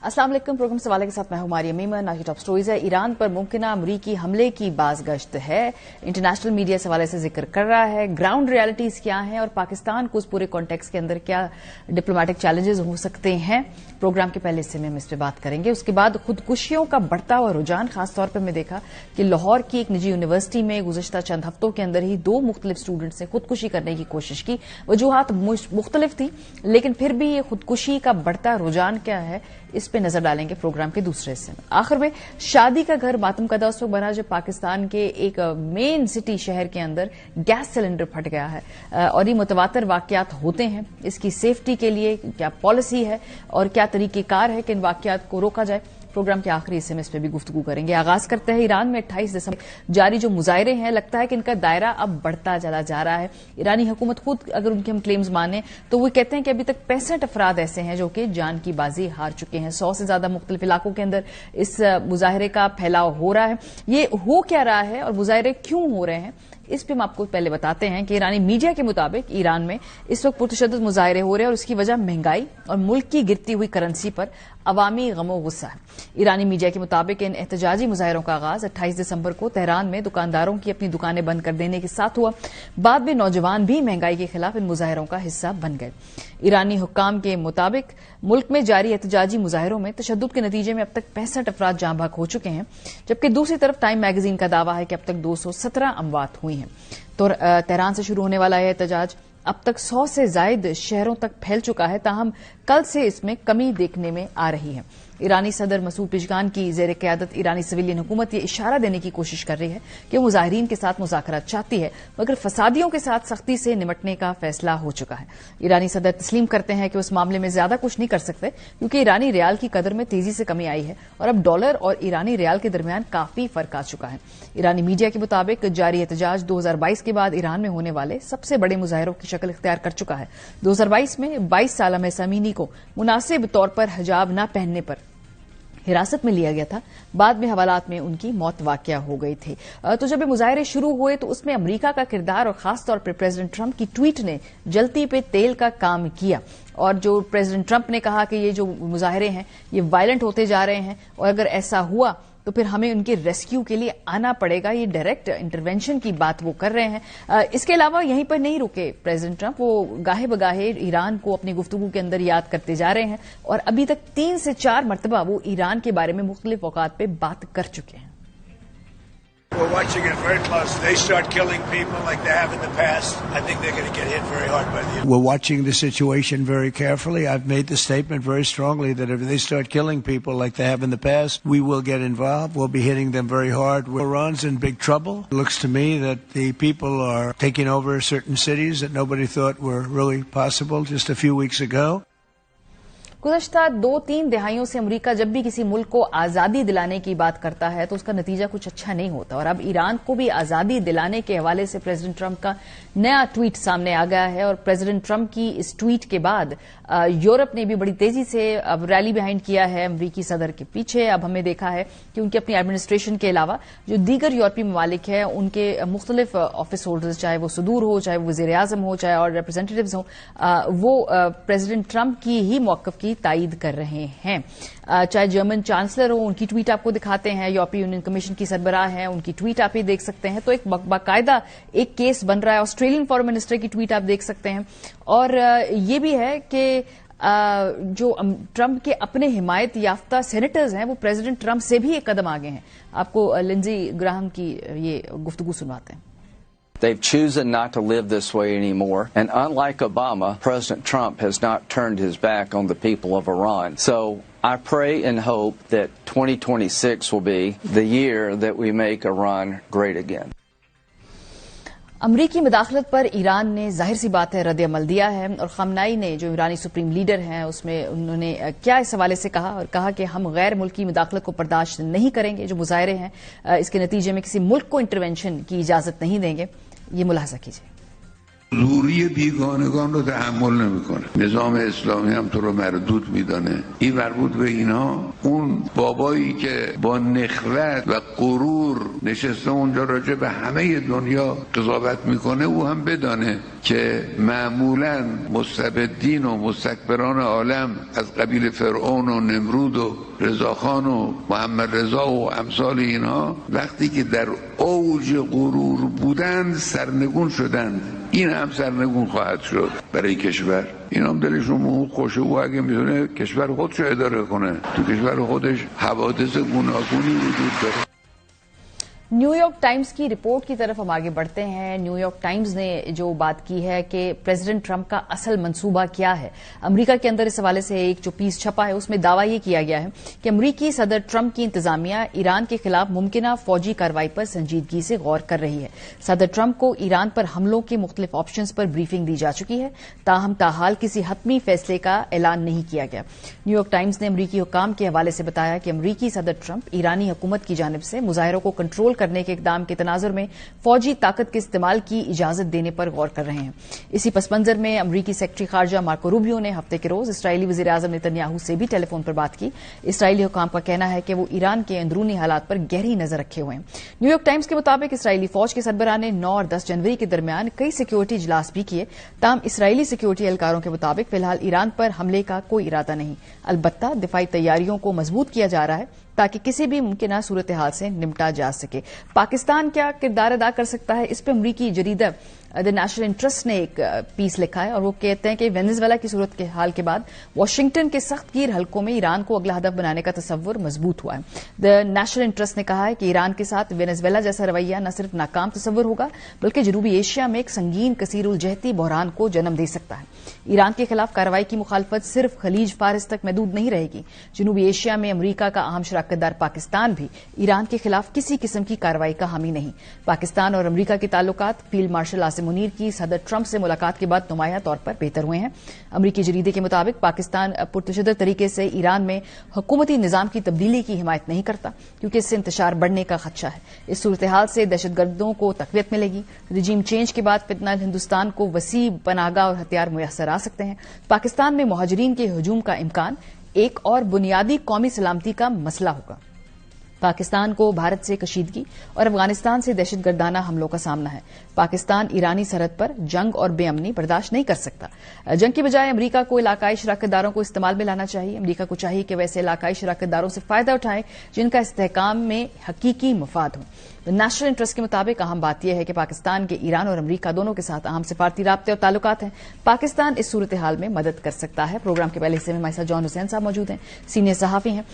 अस्सलाम वालेकुम। प्रोग्राम सवाल के साथ मैं हूं मारिया मीमन। आज की टॉप स्टोरीज है, ईरान पर मुमकिन अमरीकी हमले की बाज़गश्त है। इंटरनेशनल मीडिया इस हवाले से जिक्र कर रहा है। ग्राउंड रियलिटीज क्या हैं और पाकिस्तान को उस पूरे कॉन्टेक्स्ट के अंदर क्या डिप्लोमेटिक चैलेंजेस हो सकते हैं, प्रोग्राम के पहले हिस्से में हम इस पर बात करेंगे। उसके बाद खुदकुशियों का बढ़ता हुआ रुझान, खासतौर पर मैं देखा कि लाहौर की एक निजी यूनिवर्सिटी में गुज़श्ता चंद हफ्तों के अंदर ही 2 मुख्तलिफ स्टूडेंट्स ने खुदकुशी करने की कोशिश की। वजूहात मुख्तलिफ थी, लेकिन फिर भी ये खुदकुशी का बढ़ता रुझान क्या है, इस पे नजर डालेंगे प्रोग्राम के दूसरे हिस्से में। आखिर में शादी का घर मातम कदा उस वक्त बना जब पाकिस्तान के एक मेन सिटी शहर के अंदर गैस सिलेंडर फट गया है और ये मुतवातर वाकयात होते हैं। इसकी सेफ्टी के लिए क्या पॉलिसी है और क्या तरीकेकार है कि इन वाकयात को रोका जाए, प्रोग्राम के आखिरी हिस्से में इस पर भी गुफ्तगू करेंगे। आगाज करते हैं ईरान में 28 दिसंबर जारी जो मुजाहरे हैं, लगता है कि इनका दायरा अब बढ़ता चला जा रहा है। ईरानी हुकूमत खुद अगर उनके हम क्लेम्स माने तो वो कहते हैं कि अभी तक 65 अफराद ऐसे हैं जो कि जान की बाजी हार चुके हैं। 100 से ज्यादा मुख्तलिफ इलाकों के अंदर इस मुजाहरे का फैलाव हो रहा है। ये हो क्या रहा है और मुजाहरे क्यों हो रहे हैं, इस पर हम आपको पहले बताते हैं कि ईरानी मीडिया के मुताबिक ईरान में इस वक्त पुरतशद्दुद मुजाहरे हो रहे हैं और उसकी वजह महंगाई और मुल्क की गिरती हुई करेंसी पर अवामी गमो गुस्सा है। ईरानी मीडिया के मुताबिक इन एहतजाजी मुजाहरों का आगाज 28 दिसंबर को तेहरान में दुकानदारों की अपनी दुकानें बंद कर देने के साथ हुआ। बाद में नौजवान भी महंगाई के खिलाफ इन मुजाहरों का हिस्सा बन गए। ईरानी हुक्काम के मुताबिक मुल्क में जारी एहतजाजी मुजाहरों में तशद्दुद के नतीजे में अब तक 65 अफराद जाँ बहक हो चुके हैं, जबकि दूसरी तरफ टाइम मैगजीन का दावा है कि अब तक 217 अमवात हुई हैं। तो तेहरान से शुरू होने वाला यह एहतजाज अब तक 100 से जायद शहरों तक फैल चुका है, ताहम कल से इसमें कमी देखने में आ रही है। ईरानी सदर मसूद पेजगान की जेर क़यादत ईरानी सिविलियन हुकूमत ये इशारा देने की कोशिश कर रही है कि वो मुजाहिरीन के साथ मुज़ाकरात चाहती है, मगर फसादियों के साथ सख्ती से निमटने का फैसला हो चुका है। ईरानी सदर तस्लीम करते हैं कि उस मामले में ज्यादा कुछ नहीं कर सकते, क्योंकि ईरानी रियाल की कदर में तेजी से कमी आई है और अब डॉलर और ईरानी रियाल के दरमियान काफी फर्क आ चुका है। ईरानी मीडिया के मुताबिक जारी एहतजाज 2022 के बाद ईरान में होने वाले सबसे बड़े मुजाहरों की शक्ल इख्तियार कर चुका है। 2022 में 22 साला महसा अमीनी को मुनासिब तौर पर हिजाब न पहनने पर हिरासत में लिया गया था। बाद में हवालात में उनकी मौत वाकया हो गई थी। तो जब ये मुजाहरे शुरू हुए तो उसमें अमेरिका का किरदार और खासतौर पर प्रेसिडेंट ट्रंप की ट्वीट ने जलती पे तेल का काम किया। और जो प्रेसिडेंट ट्रंप ने कहा कि ये जो मुजाहरे हैं ये वायलेंट होते जा रहे हैं और अगर ऐसा हुआ तो फिर हमें उनके रेस्क्यू के लिए आना पड़ेगा, ये डायरेक्ट इंटरवेंशन की बात वो कर रहे हैं। इसके अलावा यहीं पर नहीं रुके प्रेसिडेंट ट्रंप, वो गाहे बगाहे ईरान को अपनी गुफ्तगू के अंदर याद करते जा रहे हैं और अभी तक 3 से 4 मरतबा वो ईरान के बारे में मुख्तलिफ औकात पे बात कर चुके हैं। We're watching it very close. They start killing people like they have in the past, I think they're going to get hit very hard by the... We're watching the situation very carefully. I've made the statement very strongly that if they start killing people like they have in the past, we will get involved. We'll be hitting them very hard. Iran's in big trouble. It looks to me that the people are taking over certain cities that nobody thought were really possible just a few weeks ago. गुज़श्ता 2-3 दिहाइयों से America जब भी किसी मुल्क को आजादी दिलाने की बात करता है तो उसका नतीजा कुछ अच्छा नहीं होता और अब ईरान को भी आजादी दिलाने के हवाले से प्रेसिडेंट ट्रंप का नया ट्वीट सामने आ गया है। और प्रेसिडेंट ट्रंप की इस ट्वीट के बाद यूरोप ने भी बड़ी तेजी से अब रैली बिहाइंड किया है अमरीकी सदर के पीछे। अब हमें देखा है कि उनकी अपनी एडमिनिस्ट्रेशन के अलावा जो दीगर यूरोपीय ममालिक है उनके मुख्तलिफ ऑफिस होल्डर्स, चाहे वो सदूर हो, चाहे वो वज़ीर आज़म हो, चाहे और रिप्रेजेंटेटिव्स हो, वो प्रेसिडेंट ट्रंप की ही मौक़िफ़ की तायीद कर रहे हैं। चाहे जर्मन चांसलर हो, उनकी ट्वीट आपको दिखाते हैं, यूरोपीय यूनियन कमीशन की सरबराह है, उनकी ट्वीट आप ही देख सकते हैं। तो एक बाकायदा एक केस बन रहा है। ऑस्ट्रेलियन फॉरेन मिनिस्टर की ट्वीट आप देख सकते हैं। और ये भी है कि जो ट्रंप के अपने हिमायत याफ्ता सेनेटर्स हैं वो प्रेसिडेंट ट्रंप से भी एक कदम आगे हैं। आपको लिंजी ग्राहम की ये गुफ्तगू सुनवाते हैं। They've chosen not to live this way anymore. And unlike Obama, President Trump has not turned his back on the people of Iran. So I pray and hope that 2026 will be the year that we make Iran great again. अमरीकी मुदाखलत पर Iran ने जाहिर सी बात है रद्द अमल दिया है और खमनाई ने जो ईरानी सुप्रीम लीडर हैं उसमें उन्होंने क्या इस हवाले से कहा और कहा कि हम गैर मुल्की मुदाखलत को बर्दाश्त नहीं करेंगे। जो मुजाहरे हैं इसके नतीजे में किसी मुल्क को इंटरवेंशन की इजाजत नहीं देंगे। ये मुलाहजा कीजिए। زوری بیگانگان رو تحمل نمیکنه. نظام اسلامی هم تو رو مردود میدانه. این مربوط به اینها. اون بابایی که با نخوت و غرور نشسته اونجا راجع به همه دنیا قضاوت میکنه، او هم بدانه که معمولا مستبدین و مستکبران عالم از قبیل فرعون و نمرود و رضاخان و محمد رضا و امثال اینها وقتی که در اوج غرور بودند سرنگون شدند. این هم سرنگون خواهد شد برای کشور. این هم دلشون خوشه و اگه میتونه کشور خودش اداره کنه. تو کشور خودش حوادث گوناگونی وجود داره. न्यूयॉर्क टाइम्स की रिपोर्ट की तरफ हम आगे बढ़ते हैं। न्यूयॉर्क टाइम्स ने जो बात की है कि प्रेसिडेंट ट्रंप का असल मंसूबा क्या है अमेरिका के अंदर, इस हवाले से एक जो पीस छपा है उसमें दावा ये किया गया है कि अमेरिकी सदर ट्रंप की इंतजामिया ईरान के खिलाफ मुमकिना फौजी कार्रवाई पर संजीदगी से गौर कर रही है। सदर ट्रंप को ईरान पर हमलों के मुख्तलिफ ऑप्शंस पर ब्रीफिंग दी जा चुकी है, ताहम ताहाल किसी हतमी फैसले का ऐलान नहीं किया गया। न्यूयॉर्क टाइम्स ने अमरीकी हुकाम के हवाले से बताया कि अमरीकी सदर ट्रंप ईरानी हुकूमत की जानिब से मुजाहिरों को कंट्रोल करने के इकदाम के तनाजुर में फौजी ताकत के इस्तेमाल की इजाजत देने पर गौर कर रहे हैं। इसी पस मंजर में अमरीकी सेक्रेटरी खारजा मार्को रूबियो ने हफ्ते के रोज इसराइली वजीर आजम नेतन्याहू से भी टेलीफोन पर बात की। इसराइली हुकाम का कहना है कि वो ईरान के अंदरूनी हालात पर गहरी नजर रखे हुए हैं। न्यूयॉर्क टाइम्स के मुताबिक इसराइली फौज के सरबराह ने 9 और 10 जनवरी के दरमियान कई सिक्योरिटी इजलास भी किए। ताहम इसराइली सिक्योरिटी एहलकारों के मुताबिक फिलहाल ईरान पर हमले का कोई इरादा नहीं, अलबत्ता दिफाई तैयारियों को मजबूत किया जा रहा है ताकि किसी भी मुमकिन सूरत हाल से निपटा जा सके। पाकिस्तान क्या किरदार अदा कर सकता है, इस पर अमरीकी जरीदा द नेशनल इंटरेस्ट ने एक पीस लिखा है और वो कहते हैं कि वेनेजुएला की सूरत के हाल के बाद वाशिंगटन के सख्त गिर हलकों में ईरान को अगला हदफ बनाने का तस्वुर मजबूत हुआ है। द नेशनल इंटरेस्ट ने कहा है कि ईरान के साथ वेनेजुएला जैसा रवैया न सिर्फ नाकाम तस्वुर होगा बल्कि जनूबी एशिया में एक संगीन कसीरुल जहती बहरान को जन्म दे सकता है। ईरान के खिलाफ कार्रवाई की मुखालफत सिर्फ खलीज फारिस तक महदूद नहीं रहेगी। जनूबी एशिया में अमरीका का अहम शराकतदार पाकिस्तान भी ईरान के खिलाफ किसी किस्म की कार्रवाई का हामी नहीं। पाकिस्तान और अमरीका के ताल्लुकात फील्ड मार्शल आसिम मुनीर की सदर ट्रंप से मुलाकात के बाद नुमाया तौर पर बेहतर हुए हैं। अमरीकी जरीदे के मुताबिक पाकिस्तान पुरतशद्दद तरीके से ईरान में हुकूमती निजाम की तब्दीली की हिमायत नहीं करता क्योंकि इससे इंतशार बढ़ने का खदशा है। इस सूरत हाल से दहशतगर्दों को तकवीत मिलेगी। रिजीम चेंज के बाद फितना हिंदुस्तान को वसी पनाहगाह और हथियार मुयस्सर आ सकते हैं। पाकिस्तान में मुहाजिरीन के हजूम का इम्कान एक और बुनियादी कौमी सलामती का मसला होगा। पाकिस्तान को भारत से कशीदगी और अफगानिस्तान से दहशतगर्दाना हमलों का सामना है। पाकिस्तान ईरानी सरहद पर जंग और बेअमनी बर्दाश्त नहीं कर सकता। जंग की बजाय अमरीका को इलाकाई शराकतदारों को इस्तेमाल में लाना चाहिए। अमरीका को चाहिए कि वैसे इलाकाई शराकतदारों से फायदा उठाएं जिनका इस्तेहकाम में हकीकी मफाद हो। नेशनल इंटरेस्ट के मुताबिक अहम बात यह है कि पाकिस्तान के ईरान और अमरीका दोनों के साथ अहम सिफारती राब्ते और ताल्लुकात हैं। पाकिस्तान इस सूरत हाल में मदद कर सकता है। प्रोग्राम के पहले हिस्से में हमारे साथ जॉन हुसैन साहब मौजूद हैं, सीनियर सहाफी हैं।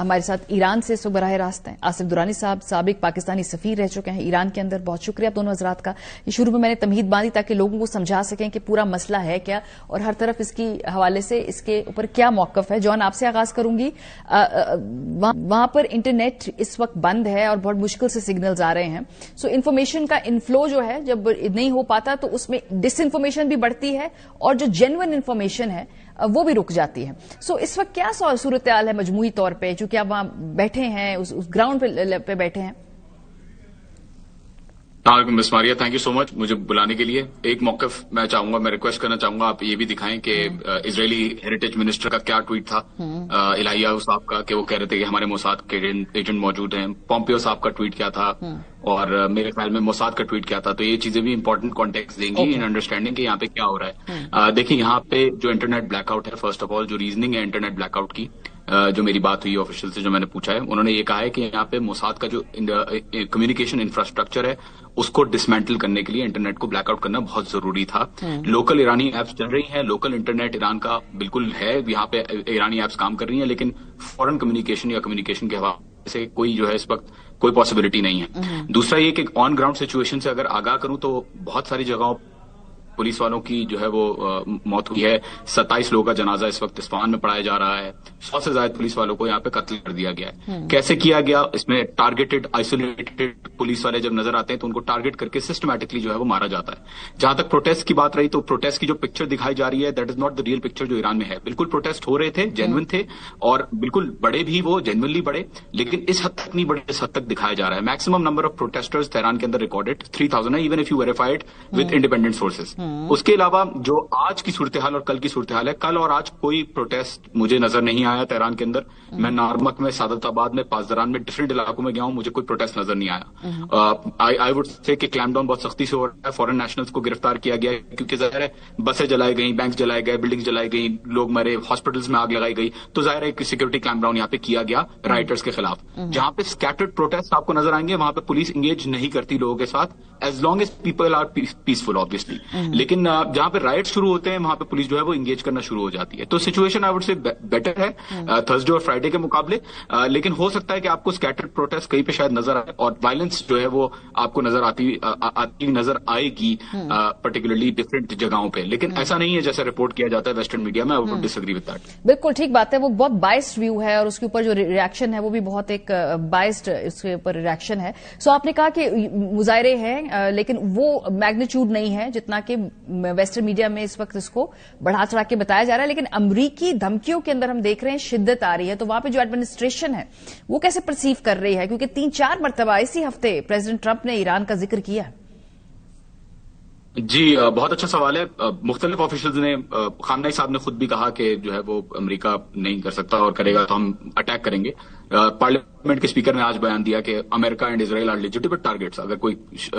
हमारे साथ ईरान से इस बराह रास्त हैं आसिफ दुरानी साहब, साबिक पाकिस्तानी सफीर रह चुके हैं ईरान के अंदर। बहुत शुक्रिया दोनों हजरात का। ये शुरू में मैंने तमहीद बांधी ताकि लोगों को समझा सकें कि पूरा मसला है क्या और हर तरफ इसकी हवाले से इसके ऊपर क्या मौकफ है। जॉन, आपसे आगाज करूंगी। वहां पर इंटरनेट इस वक्त बंद है और बहुत मुश्किल से सिग्नल्स आ रहे हैं। सो इन्फॉर्मेशन का इनफ्लो जो है जब नहीं हो पाता तो उसमें डिसइन्फॉर्मेशन भी बढ़ती है और जो जेन्युइन इन्फॉर्मेशन है वो भी रुक जाती है। सो इस वक्त क्या सूरत हाल है मजमूई तौर पे, चूंकि आप वहां बैठे हैं, उस ग्राउंड पे बैठे हैं? Miss Maria, thank you so much मुझे बुलाने के लिए। एक मौकफ मैं चाहूंगा, मैं रिक्वेस्ट करना चाहूंगा आप ये भी दिखाएं कि इजरायली हेरिटेज मिनिस्टर का क्या ट्वीट था इलाहिया साहब का, कि वो कह रहे थे कि हमारे मोसाद के एजेंट मौजूद हैं। पॉम्पियो साहब का ट्वीट क्या था और मेरे ख्याल में मोसाद का ट्वीट क्या था। तो ये चीजें भी इंपॉर्टेंट कॉन्टेक्स्ट देंगी इन अंडरस्टैंडिंग कि यहाँ पे क्या हो रहा है। देखिए यहाँ पे जो इंटरनेट ब्लैकआउट है, फर्स्ट ऑफ ऑल जो रीजनिंग है इंटरनेट ब्लैकआउट की, जो मेरी बात हुई ऑफिशियल से जो मैंने पूछा है, उन्होंने ये कहा है कि यहाँ पे मोसाद का जो कम्युनिकेशन इंफ्रास्ट्रक्चर है उसको डिसमेंटल करने के लिए इंटरनेट को ब्लैकआउट करना बहुत जरूरी था। लोकल ईरानी एप्स चल रही हैं, लोकल इंटरनेट ईरान का बिल्कुल है, यहाँ पे ईरानी एप्स काम कर रही हैं, लेकिन फॉरेन कम्युनिकेशन या कम्युनिकेशन के हवाले से कोई जो है इस वक्त कोई पॉसिबिलिटी नहीं है। दूसरा ये कि ऑन ग्राउंड सिचुएशन से अगर आगाह करूं तो बहुत सारी जगहों पुलिस वालों की जो है वो मौत हुई है। 27 लोगों का जनाजा इस वक्त इस्फहान में पढ़ाया जा रहा है। 100 से ज्यादा पुलिस वालों को यहाँ पे कत्ल कर दिया गया है। कैसे किया गया? इसमें टारगेटेड आइसोलेटेड पुलिस वाले जब नजर आते हैं तो उनको टारगेट करके सिस्टमैटिकली जो है वो मारा जाता है। जहां तक प्रोटेस्ट की बात रही तो प्रोटेस्ट की जो पिक्चर दिखाई जा रही है that is not the real picture जो ईरान में है। बिल्कुल प्रोटेस्ट हो रहे थे, जेन्युइन थे और बिल्कुल बड़े भी, वो जेन्युइनली बड़े, लेकिन इस हद तक नहीं बड़े इस हद तक दिखाया जा रहा है। Maximum number of protesters Tehran के अंदर रिकॉर्डेड 3000 है, even if you verified with independent sources. اس کے علاوہ جو آج کی صورتحال اور کل کی صورتحال ہے, کل اور آج کوئی پروٹیسٹ مجھے نظر نہیں آیا تہران کے اندر. میں نارمک میں, سعادت آباد میں, پاسداران میں, ڈفرینٹ علاقوں میں گیا ہوں, مجھے کوئی پروٹیسٹ نظر نہیں آیا. آئی وڈ سے کہ کلیم ڈاؤن بہت سختی سے ہو رہا ہے, فورن نیشنلز کو گرفتار کیا گیا ہے کیونکہ ظاہر ہے بسیں جلائی گئیں, بینک جلائے گئے, بلڈنگ جلائی گئی, لوگ مرے, ہاسپٹلز میں آگ لگائی گئی, تو ظاہر ہے کہ سیکورٹی کلیم ڈاؤن یہاں پہ کیا گیا رائٹرز کے خلاف. جہاں پہ اسکیٹرڈ پروٹیسٹ آپ کو نظر آئیں گے وہاں پہ پولیس انگیج نہیں کرتی لوگوں کے ساتھ, as long as people are peaceful obviously. لیکن جہاں پہ رائٹ شروع ہوتے ہیں وہاں پہ پولیس جو ہے وہ انگیج کرنا شروع ہو جاتی ہے. تو situation I would say better ہے تھرسڈے اور فرائیڈے کے مقابلے, لیکن ہو سکتا ہے کہ آپ کو اسکیٹرڈ پروٹیسٹ کہیں پہ شاید نظر آئے اور وائلنس جو ہے وہ آپ کو آتی نظر آئے گی پرٹیکولرلی ڈفرینٹ جگہوں پہ. لیکن ایسا نہیں ہے جیسا رپورٹ کیا جاتا ہے ویسٹرن میڈیا میں. I would disagree with that. بالکل ٹھیک بات ہے, وہ بہت بائسڈ ویو ہے اور اس کے اوپر جو ریئیکشن ہے وہ بھی بہت ایک بائسڈ اس کے اوپر ریئیکشن ہے. سو آپ نے کہا کہ مظاہرے ہیں لیکن وہ میگنیچیوڈ نہیں ہے جتنا کہ ویسٹرن میڈیا میں اس وقت اس کو بڑھا چڑھا کے بتایا جا رہا ہے. لیکن امریکی دھمکیوں کے اندر ہم دیکھ رہے ہیں شدت آ رہی ہے, تو وہاں پہ جو ایڈمنسٹریشن ہے وہ کیسے پرسیو کر رہی ہے, کیونکہ 3-4 مرتبہ اسی ہفتے پریزیڈنٹ ٹرمپ نے ایران کا ذکر کیا ہے. جی بہت اچھا سوال ہے. مختلف آفیشلز نے, خامنہ ای صاحب نے خود بھی کہا کہ جو ہے وہ امریکہ نہیں کر سکتا اور کرے گا تو ہم اٹیک کریں گے. پارلیمنٹ کے اسپیکر نے آج بیان دیا کہ America and Israel are legitimate targets, اگر کوئی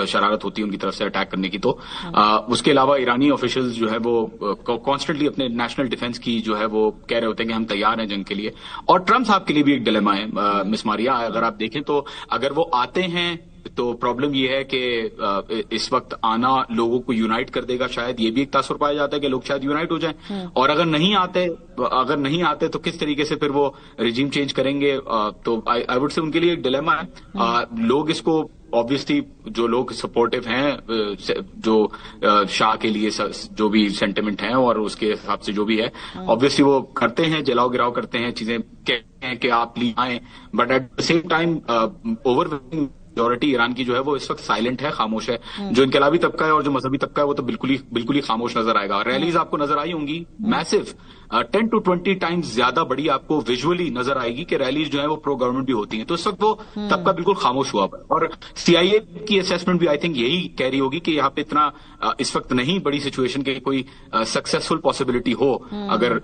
شرارت ہوتی ہے ان کی طرف سے اٹیک کرنے کی. تو اس کے علاوہ ایرانی آفیشلز جو ہے وہ کانسٹنٹلی اپنے نیشنل ڈیفنس کی جو ہے وہ کہہ رہے ہوتے ہیں کہ ہم تیار ہیں جنگ کے لیے. اور ٹرمپ صاحب کے لیے بھی ایک ڈیلیما ہے مس ماریا, اگر آپ دیکھیں تو اگر وہ آتے ہیں تو پرابلم یہ ہے کہ اس وقت آنا لوگوں کو یونائٹ کر دے گا, شاید یہ بھی ایک تاثر پایا جاتا ہے کہ لوگ شاید یونائٹ ہو جائیں. اور اگر نہیں آتے تو کس طریقے سے پھر وہ رجیم چینج کریں گے. تو آئی وڈ سے ان کے لیے ایک ڈیلیما ہے. لوگ اس کو obviously جو لوگ سپورٹو ہیں, جو شاہ کے لیے جو بھی سینٹیمنٹ ہیں اور اس کے حساب سے جو بھی ہے, obviously وہ کرتے ہیں, جلاؤ گراؤ کرتے ہیں, چیزیں کہتے ہیں کہ آپ لی آئیں. But at the same time over majority Iran کی جو ہے وہ اس وقت سائلنٹ ہے, خاموش ہے. جو انقلابی طبقہ ہے اور جو مذہبی طبقہ ہے وہ تو بالکل ہی خاموش نظر آئے گا. ریلیز آپ کو نظر آئی ہوں گی میسو, 10 to 20 ٹائمز زیادہ بڑی آپ کو ویژولی نظر آئے گی کہ ریلیز جو ہے وہ پرو گورنمنٹ بھی ہوتی ہیں. تو اس وقت وہ طبقہ بالکل خاموش ہوا ہے. اور CIA کی اسیسمنٹ بھی آئی تھنک یہی کہہ رہی ہوگی کہ یہاں پہ اتنا اس وقت نہیں بڑی سچویشن کے کوئی سکسیسفل پاسبلٹی ہو اگر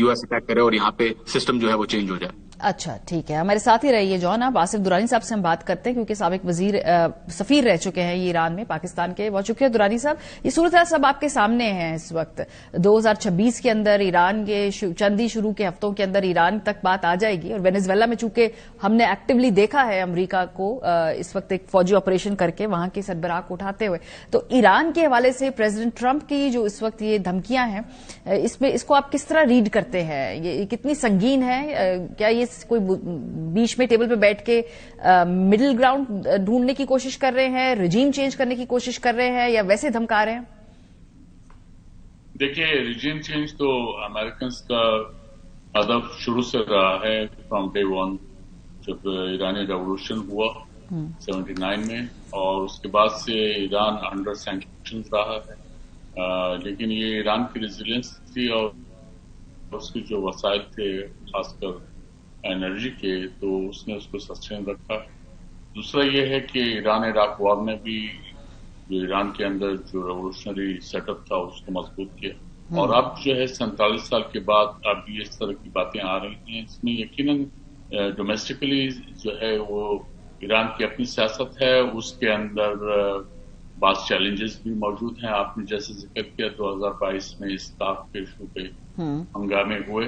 US اٹیک کرے اور یہاں پہ سسٹم جو ہے وہ چینج ہو جائے. اچھا ٹھیک ہے, ہمارے ساتھ ہی رہیے جان. آپ آصف درانی صاحب سے ہم بات کرتے ہیں کیونکہ سابق سفیر رہ چکے ہیں یہ ایران میں, پاکستان کے. بہت شکریہ درانی صاحب. یہ صورتحال سب آپ کے سامنے ہیں اس وقت. 2026 کے اندر ایران کے چند ہی شروع کے ہفتوں کے اندر ایران تک بات آ جائے گی. اور وینیزویلا میں چونکہ ہم نے ایکٹیولی دیکھا ہے امریکہ کو اس وقت ایک فوجی آپریشن کر کے وہاں کے سربراہ کو اٹھاتے ہوئے, تو ایران کے حوالے سے پریزیڈنٹ ٹرمپ کی جو اس وقت یہ دھمکیاں ہیں اس کو آپ کس طرح ریڈ کرتے ہیں؟ یہ کتنی سنگین ہے؟ کیا یہ کوئی بیچ میں ٹیبل پہ بیٹھ کے مڈل گراؤنڈ ڈھونڈنے کی کوشش کر رہے ہیں, رجیم چینج کرنے کی کوشش کر رہے ہیں, یا ویسے دھمکا رہے ہیں؟ دیکھیے, رجیم چینج تو امریکنز کا ہدف شروع سے رہا ہے فرام ڈے ون, جب ایرانی ریولوشن ہوا 79 میں, اور اس کے بعد سے ایران انڈر سینکشنز رہا ہے. لیکن یہ ایران کی ریزیلینس تھی اور اس کے جو وسائل تھے خاص کر انرجی کے, تو اس نے اس کو سسٹین رکھا. دوسرا یہ ہے کہ ایران عراق وار نے بھی جو ایران کے اندر جو ریولوشنری سیٹ اپ تھا اس کو مضبوط کیا. اور اب جو ہے 47 سال کے بعد اب یہ اس طرح کی باتیں آ رہی ہیں. اس میں یقیناً ڈومیسٹکلی جو ہے وہ ایران کی اپنی سیاست ہے, اس کے اندر بعض چیلنجز بھی موجود ہیں. آپ نے جیسے ذکر کیا 2022 میں اسٹاف کے ایشو پہ ہنگامے ہوئے,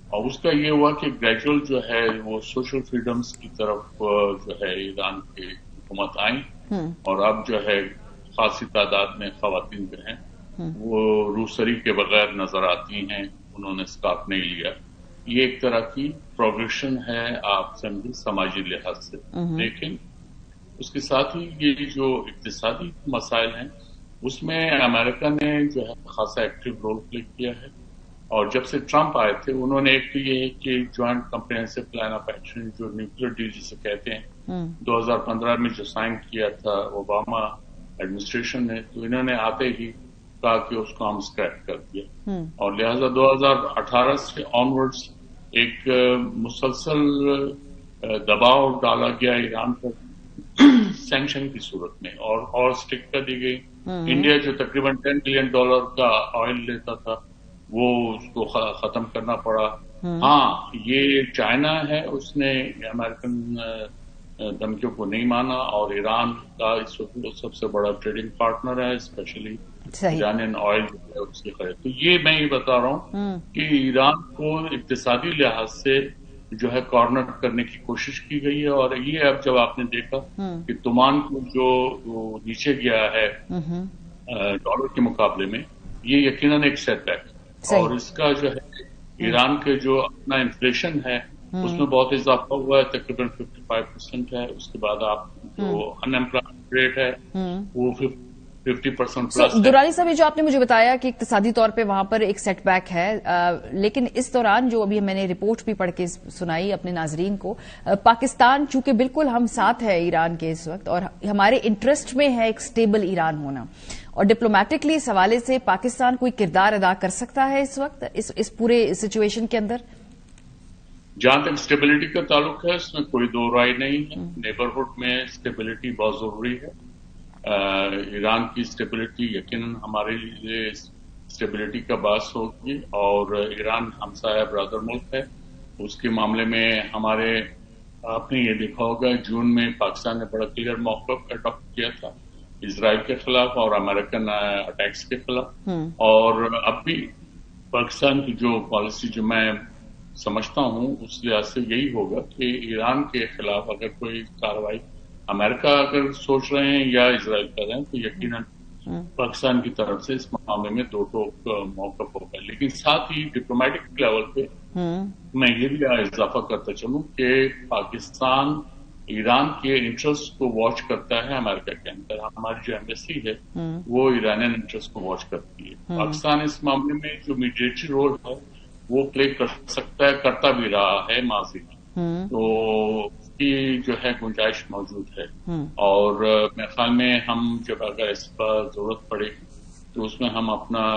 اور اس کا یہ ہوا کہ گریجول جو ہے وہ سوشل فریڈمز کی طرف جو ہے ایران کی حکومت آئیں, اور اب جو ہے خاصی تعداد میں خواتین جو ہیں وہ روسری کے بغیر نظر آتی ہیں, انہوں نے اسکارف نہیں لیا. یہ ایک طرح کی پروگریشن ہے آپ سمجھیں سماجی لحاظ سے. لیکن اس کے ساتھ ہی یہ جو اقتصادی مسائل ہیں اس میں امریکہ نے جو ہے خاصا ایکٹیو رول پلے کیا ہے. اور جب سے ٹرمپ آئے تھے انہوں نے ایک تو یہ ہے کہ joint comprehensive plan of action جو نیوکلیر ڈیل جسے کہتے ہیں 2015 میں جو سائن کیا تھا اوباما ایڈمنسٹریشن نے, تو انہوں نے آتے ہی کہا کہ اس کو ہم اسکریپ کر دیا. اور لہذا 2018 سے آنورڈز ایک مسلسل دباؤ ڈالا گیا ایران پر सैंक्शन की सूरत में और स्ट्रिक्ट कर दी गई। इंडिया जो तकरीबन $10 बिलियन का ऑयल लेता था वो उसको खत्म करना पड़ा। हाँ, ये चाइना है, उसने अमेरिकन धमकियों को नहीं माना और ईरान का इस वक्त सबसे बड़ा ट्रेडिंग पार्टनर है, स्पेशली ईरानियन ऑयल जो है उसकी खरीद। तो ये मैं ये बता रहा हूँ कि ईरान को इक्तिसादी लिहाज से जो है कॉर्नर करने की कोशिश की गई है। और ये अब जब आपने देखा कि तुमान को जो नीचे गया है डॉलर के मुकाबले में, ये यकीनन एक सेटबैक है। और इसका जो है ईरान के जो अपना इन्फ्लेशन है उसमें बहुत इजाफा हुआ है, तकरीबन 55% है। उसके बाद आप जो अनएम्प्लॉयमेंट रेट है वो 50% प्लस। दुरानी साहब, जो आपने मुझे बताया कि इक्तिसादी तौर पे वहां पर एक सेटबैक है, लेकिन इस दौरान जो अभी मैंने रिपोर्ट भी पढ़ के सुनाई अपने नाजरीन को, पाकिस्तान चूंकि बिल्कुल हम साथ है ईरान के इस वक्त और हमारे इंटरेस्ट में है एक स्टेबल ईरान होना, और डिप्लोमेटिकली इस हवाले से पाकिस्तान कोई किरदार अदा कर सकता है इस वक्त इस पूरे सिचुएशन के अंदर? जहां तक स्टेबिलिटी का ताल्लुक है इसमें कोई दो राय नहीं है। नेबरहुड में स्टेबिलिटी बहुत जरूरी है। ईरान की स्टेबिलिटी यकीनन हमारे लिए स्टेबिलिटी का बास होगी और ईरान हमसाया ब्रदर मुल्क है। उसके मामले में हमारे आपने ये देखा होगा जून में पाकिस्तान ने बड़ा क्लियर मौक़िफ़ अडॉप्ट किया था इजराइल के खिलाफ और अमेरिकन अटैक्स के खिलाफ। और अब भी पाकिस्तान की जो पॉलिसी जो मैं समझता हूं उस लिहाज से यही होगा कि ईरान के खिलाफ अगर कोई कार्रवाई अमेरिका अगर सोच रहे हैं या इजराइल कर रहे हैं तो यकीनन पाकिस्तान की तरफ से इस मामले में दो टोक मौक़िफ़ होगा। लेकिन साथ ही डिप्लोमेटिक लेवल पे मैं ये भी इजाफा करता चलूं कि पाकिस्तान ईरान के इंटरेस्ट को वॉच करता है। अमेरिका के अंदर हमारी जो एम्बेसी है वो ईरानियन इंटरेस्ट को वॉच करती है। पाकिस्तान इस मामले में जो मीडिएटरी रोल है वो प्ले कर सकता है, करता भी रहा है माजी में, तो उसकी जो है गुंजाइश मौजूद है। और मेरे ख्याल में हम जब अगर इस पर जरूरत पड़े तो उसमें हम अपना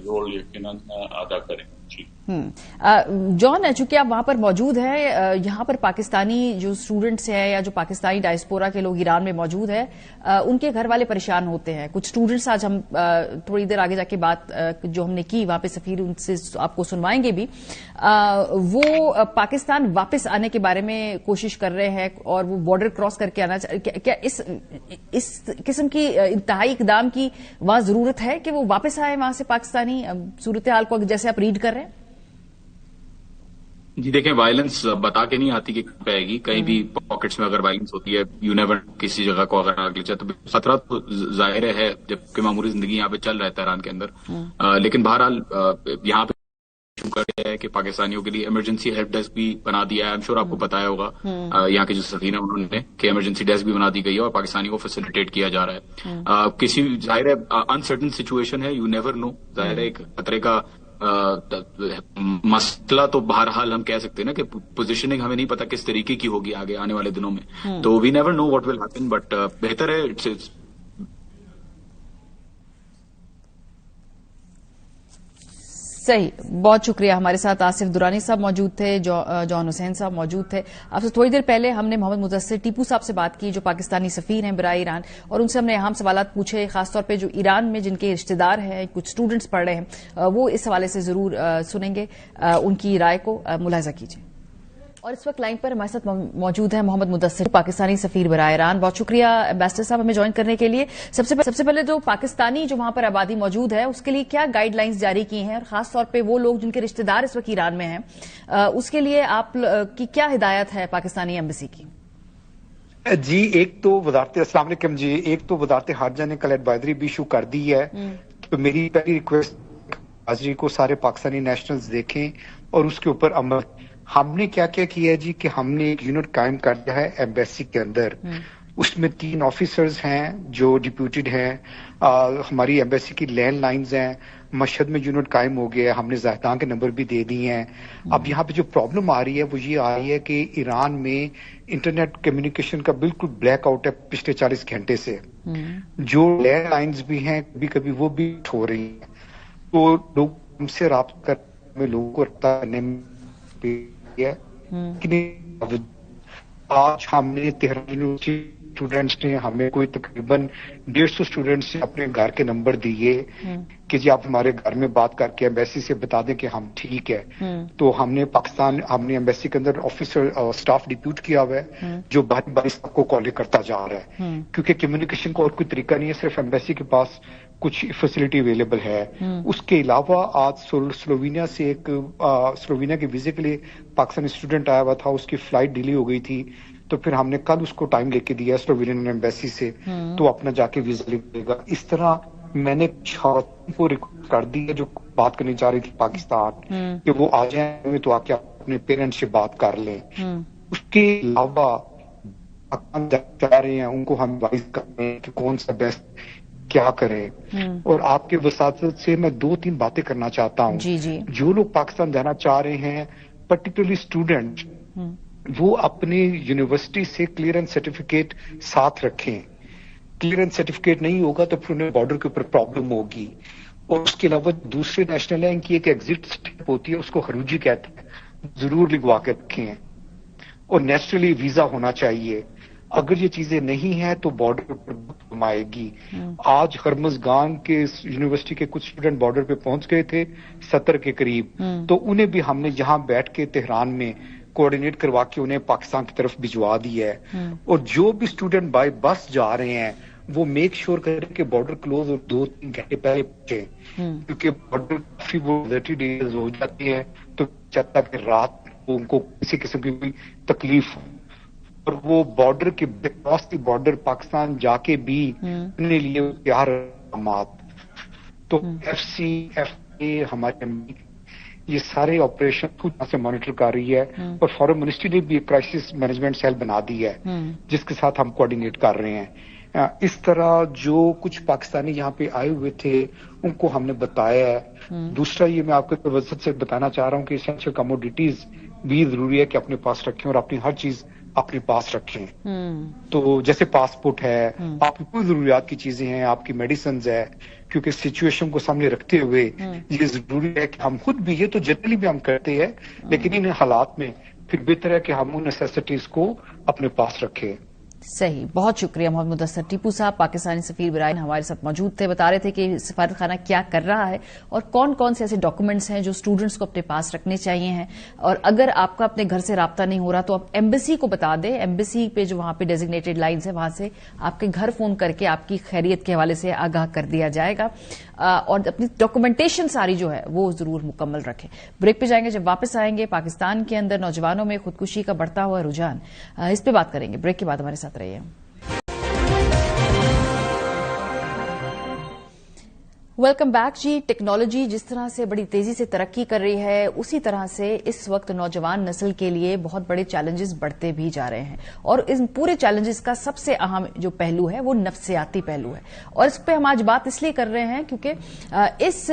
रोल यकीनन अदा करेंगे। जॉन, चूंकि आप वहां पर मौजूद हैं, यहाँ पर पाकिस्तानी जो स्टूडेंट्स हैं या जो पाकिस्तानी डायस्पोरा के लोग ईरान में मौजूद है, उनके घर वाले परेशान होते हैं। कुछ स्टूडेंट्स, आज हम थोड़ी देर आगे जाके बात जो हमने की वहां पे सफीर उनसे आपको सुनवाएंगे भी, वो पाकिस्तान वापस आने के बारे में कोशिश कर रहे हैं और वो बॉर्डर क्रॉस करके आना। क्या इस किस्म की इंतहाई इकदाम की वहां जरूरत है कि वो वापस आए वहां से पाकिस्तानी सूरत हाल को जैसे आप रीड कर रहे हैं? जी देखें, वायलेंस बता के नहीं आती कि आएगी। कहीं भी पॉकेट्स में अगर वायलेंस होती है, यू नेवर किसी जगह को अगर आग लग जाए तो खतरा तो जाहिर है, जबकि मामूली जिंदगी यहाँ पे चल रहा है तेहरान के अंदर। लेकिन बहरहाल यहाँ पे है कि पाकिस्तानियों के लिए इमरजेंसी हेल्प डेस्क भी बना दिया है। आई एम श्योर आपको पता होगा यहाँ के जो सफीर है उन्होंने कि इमरजेंसी डेस्क भी बना दी गई है और पाकिस्तानियों को फैसिलिटेट किया जा रहा है। किसी जाहिर है अनसर्टन सिचुएशन है, यू नेवर नो, जाहिर है एक खतरे का मसला तो बहरहाल हम कह सकते हैं ना कि पोजीशनिंग हमें नहीं पता किस तरीके की होगी आगे आने वाले दिनों में, तो we never know what will happen. But बेहतर है इट्स सही। बहुत शुक्रिया। हमारे साथ आसिफ दुरानी साहब मौजूद थे, जॉन हुसैन साहब मौजूद थे। आपसे थोड़ी देर पहले हमने मोहम्मद मुदस्सिर टीपू साहब से बात की जो पाकिस्तानी सफीर हैं बराए ईरान, और उनसे हमने अहम सवालात पूछे, खासतौर पे जो ईरान में जिनके रिश्तेदार हैं, कुछ स्टूडेंट्स पढ़ रहे हैं, वो इस हवाले से जरूर सुनेंगे, उनकी राय को मुलाहिजा कीजिए। और इस वक्त लाइन पर हमारे साथ मौजूद है मोहम्मद मुदस्सिर, पाकिस्तानी सफीर बराए ईरान। बहुत शुक्रिया एम्बेसडर साहब हमें ज्वाइन करने के लिए। सबसे पहले जो पाकिस्तानी जो वहां पर आबादी मौजूद है उसके लिए क्या गाइडलाइंस जारी की हैं, और खासतौर पे वो लोग जिनके रिश्तेदार इस वक्त ईरान में हैं, उसके लिए आप की क्या हिदायत है पाकिस्तानी एम्बेसी की? जी, एक तो अस्सलाम वालेकुम जी, एक तो वजारत खारजा ने कल एडवाइजरी भी इशू कर दी है। तो मेरी पहली रिक्वेस्ट हाजिरी को सारे पाकिस्तानी नेशनल्स देखें और उसके ऊपर अमल। हमने क्या क्या किया जी कि हमने एक यूनिट कायम कर दिया है एम्बेसी के अंदर। उसमें 3 ऑफिसर्स हैं जो डिप्यूटेड हैं। हमारी एम्बेसी की लैंड लाइन्स हैं। मशहद में यूनिट कायम हो गया है, हमने ज़ाहिदान के नंबर भी दे दिए हैं। अब यहाँ पे जो प्रॉब्लम आ रही है वो ये आ रही है कि ईरान में इंटरनेट कम्युनिकेशन का बिल्कुल ब्लैक आउट है पिछले 40 घंटे से। जो लैंड लाइन्स भी हैं कभी कभी वो भी हो रही हैं, तो लोग हमसे राब्ता करने में, लोगों को रब्ता करने में आज हमने तेहरान यूनिवर्सिटी स्टूडेंट्स ने हमें कोई तकरीबन 150 स्टूडेंट्स ने अपने घर के नंबर दिए कि जी आप हमारे घर में बात करके एम्बेसी से बता दें कि हम ठीक है। तो हमने एम्बेसी के अंदर ऑफिसर और स्टाफ डिप्यूट किया हुआ है जो बारी बारी सबको कॉल करता जा रहा है, क्योंकि कम्युनिकेशन का और कोई तरीका नहीं है, सिर्फ एम्बेसी के पास कुछ फैसिलिटी अवेलेबल है। उसके अलावा आज स्लोवेनिया से स्लोवेनिया के वीजे के लिए पाकिस्तानी स्टूडेंट आया हुआ था, उसकी फ्लाइट डिले हो गई थी, तो फिर हमने कल उसको टाइम लेके दिया स्लोवेनियन एम्बेसी से, तो अपना जाके वीजा लेगा। इस तरह मैंने छात्रों को रिक्वेस्ट कर दी है जो बात करनी चाह रही थी पाकिस्तान कि वो आ जाए तो आके अपने पेरेंट्स से बात कर लें। उसके अलावा चाह रहे हैं उनको हम एडवाइस करें कि कौन सा बेस्ट क्या करें। और आपके वसातत से मैं 2-3 बातें करना चाहता हूँ। जो लोग पाकिस्तान जाना चाह रहे हैं, पर्टिकुलरली स्टूडेंट, वो अपने यूनिवर्सिटी से क्लियरेंस सर्टिफिकेट साथ रखें। क्लियरेंस सर्टिफिकेट नहीं होगा तो फिर उन्हें बॉर्डर के ऊपर प्रॉब्लम होगी। और उसके अलावा दूसरे नेशनल है इनकी एक एग्जिट स्टेप होती है, उसको खरूजी कहते हैं, जरूर लिखवा के रखें। और नेचुरली वीजा होना चाहिए। अगर ये चीजें नहीं है तो बॉर्डर पर प्रॉब्लम आएगी। आज हरमजगान के यूनिवर्सिटी के कुछ स्टूडेंट बॉर्डर पे पहुंच गए थे 70 के करीब, तो उन्हें भी हमने यहाँ बैठ के तेहरान में कोऑर्डिनेट करवा के उन्हें पाकिस्तान की तरफ भिजवा दिया है। और जो भी स्टूडेंट बाय बस जा रहे हैं वो मेक श्योर करें कि बॉर्डर क्लोज और 2-3 घंटे पहले पहुंचे, क्योंकि बॉर्डर काफी वो 30 डेज हो जाती है, तो चाहता कि रात को उनको किसी किस्म की कोई तकलीफ हो। और वो बॉर्डर के क्रॉस दी बॉर्डर पाकिस्तान जाके भी अपने लिए तैयार तो FCFA हमारे ये सारे ऑपरेशन पूरी से मॉनिटर कर रही है। और फॉरेन मिनिस्ट्री ने भी एक क्राइसिस मैनेजमेंट सेल बना दी है जिसके साथ हम कोऑर्डिनेट कर रहे हैं। इस तरह जो कुछ पाकिस्तानी यहाँ पे आए हुए थे उनको हमने बताया है। दूसरा ये मैं आपको वजह से बताना चाह रहा हूँ कि एसेंशियल कमोडिटीज भी जरूरी है कि अपने पास रखें और अपनी हर चीज अपने पास रखें। तो जैसे पासपोर्ट है, आपकी कोई जरूरियात की चीजें हैं, आपकी मेडिसिन है, क्योंकि सिचुएशन को सामने रखते हुए ये जरूरी है कि हम खुद भी, ये तो जनरली भी हम करते हैं, लेकिन इन हालात में फिर बेहतर है कि हम उन नेसेसिटीज को अपने पास रखें। सही, बहुत शुक्रिया मोहम्मद मुदस्सर टीपू साहब। पाकिस्तानी सफीर बिराइन हमारे साथ मौजूद थे, बता रहे थे कि सफारत खाना क्या कर रहा है और कौन कौन से ऐसे डॉक्यूमेंट्स हैं जो स्टूडेंट्स को अपने पास रखने चाहिए हैं। और अगर आपका अपने घर से राब्ता नहीं हो रहा तो आप एम्बेसी को बता दें। एम्बेसी पे जो वहां पे डेजिग्नेटेड लाइन्स है वहां से आपके घर फोन करके आपकी खैरियत के हवाले से आगाह कर दिया जाएगा। और अपनी डॉक्यूमेंटेशन सारी जो है वो जरूर मुकम्मल रखें। ब्रेक पे जाएंगे, जब वापस आएंगे पाकिस्तान के अंदर नौजवानों में खुदकुशी का बढ़ता हुआ रुझान, इस पे बात करेंगे। ब्रेक के बाद हमारे साथ रहिए। वेलकम बैक जी। टेक्नोलॉजी जिस तरह से बड़ी तेजी से तरक्की कर रही है उसी तरह से इस वक्त नौजवान नस्ल के लिए बहुत बड़े चैलेंजेस बढ़ते भी जा रहे हैं। और इन पूरे चैलेंजेस का सबसे अहम जो पहलू है वो नफ्सियाती पहलू है। और इस पे हम आज बात इसलिए कर रहे हैं क्योंकि इस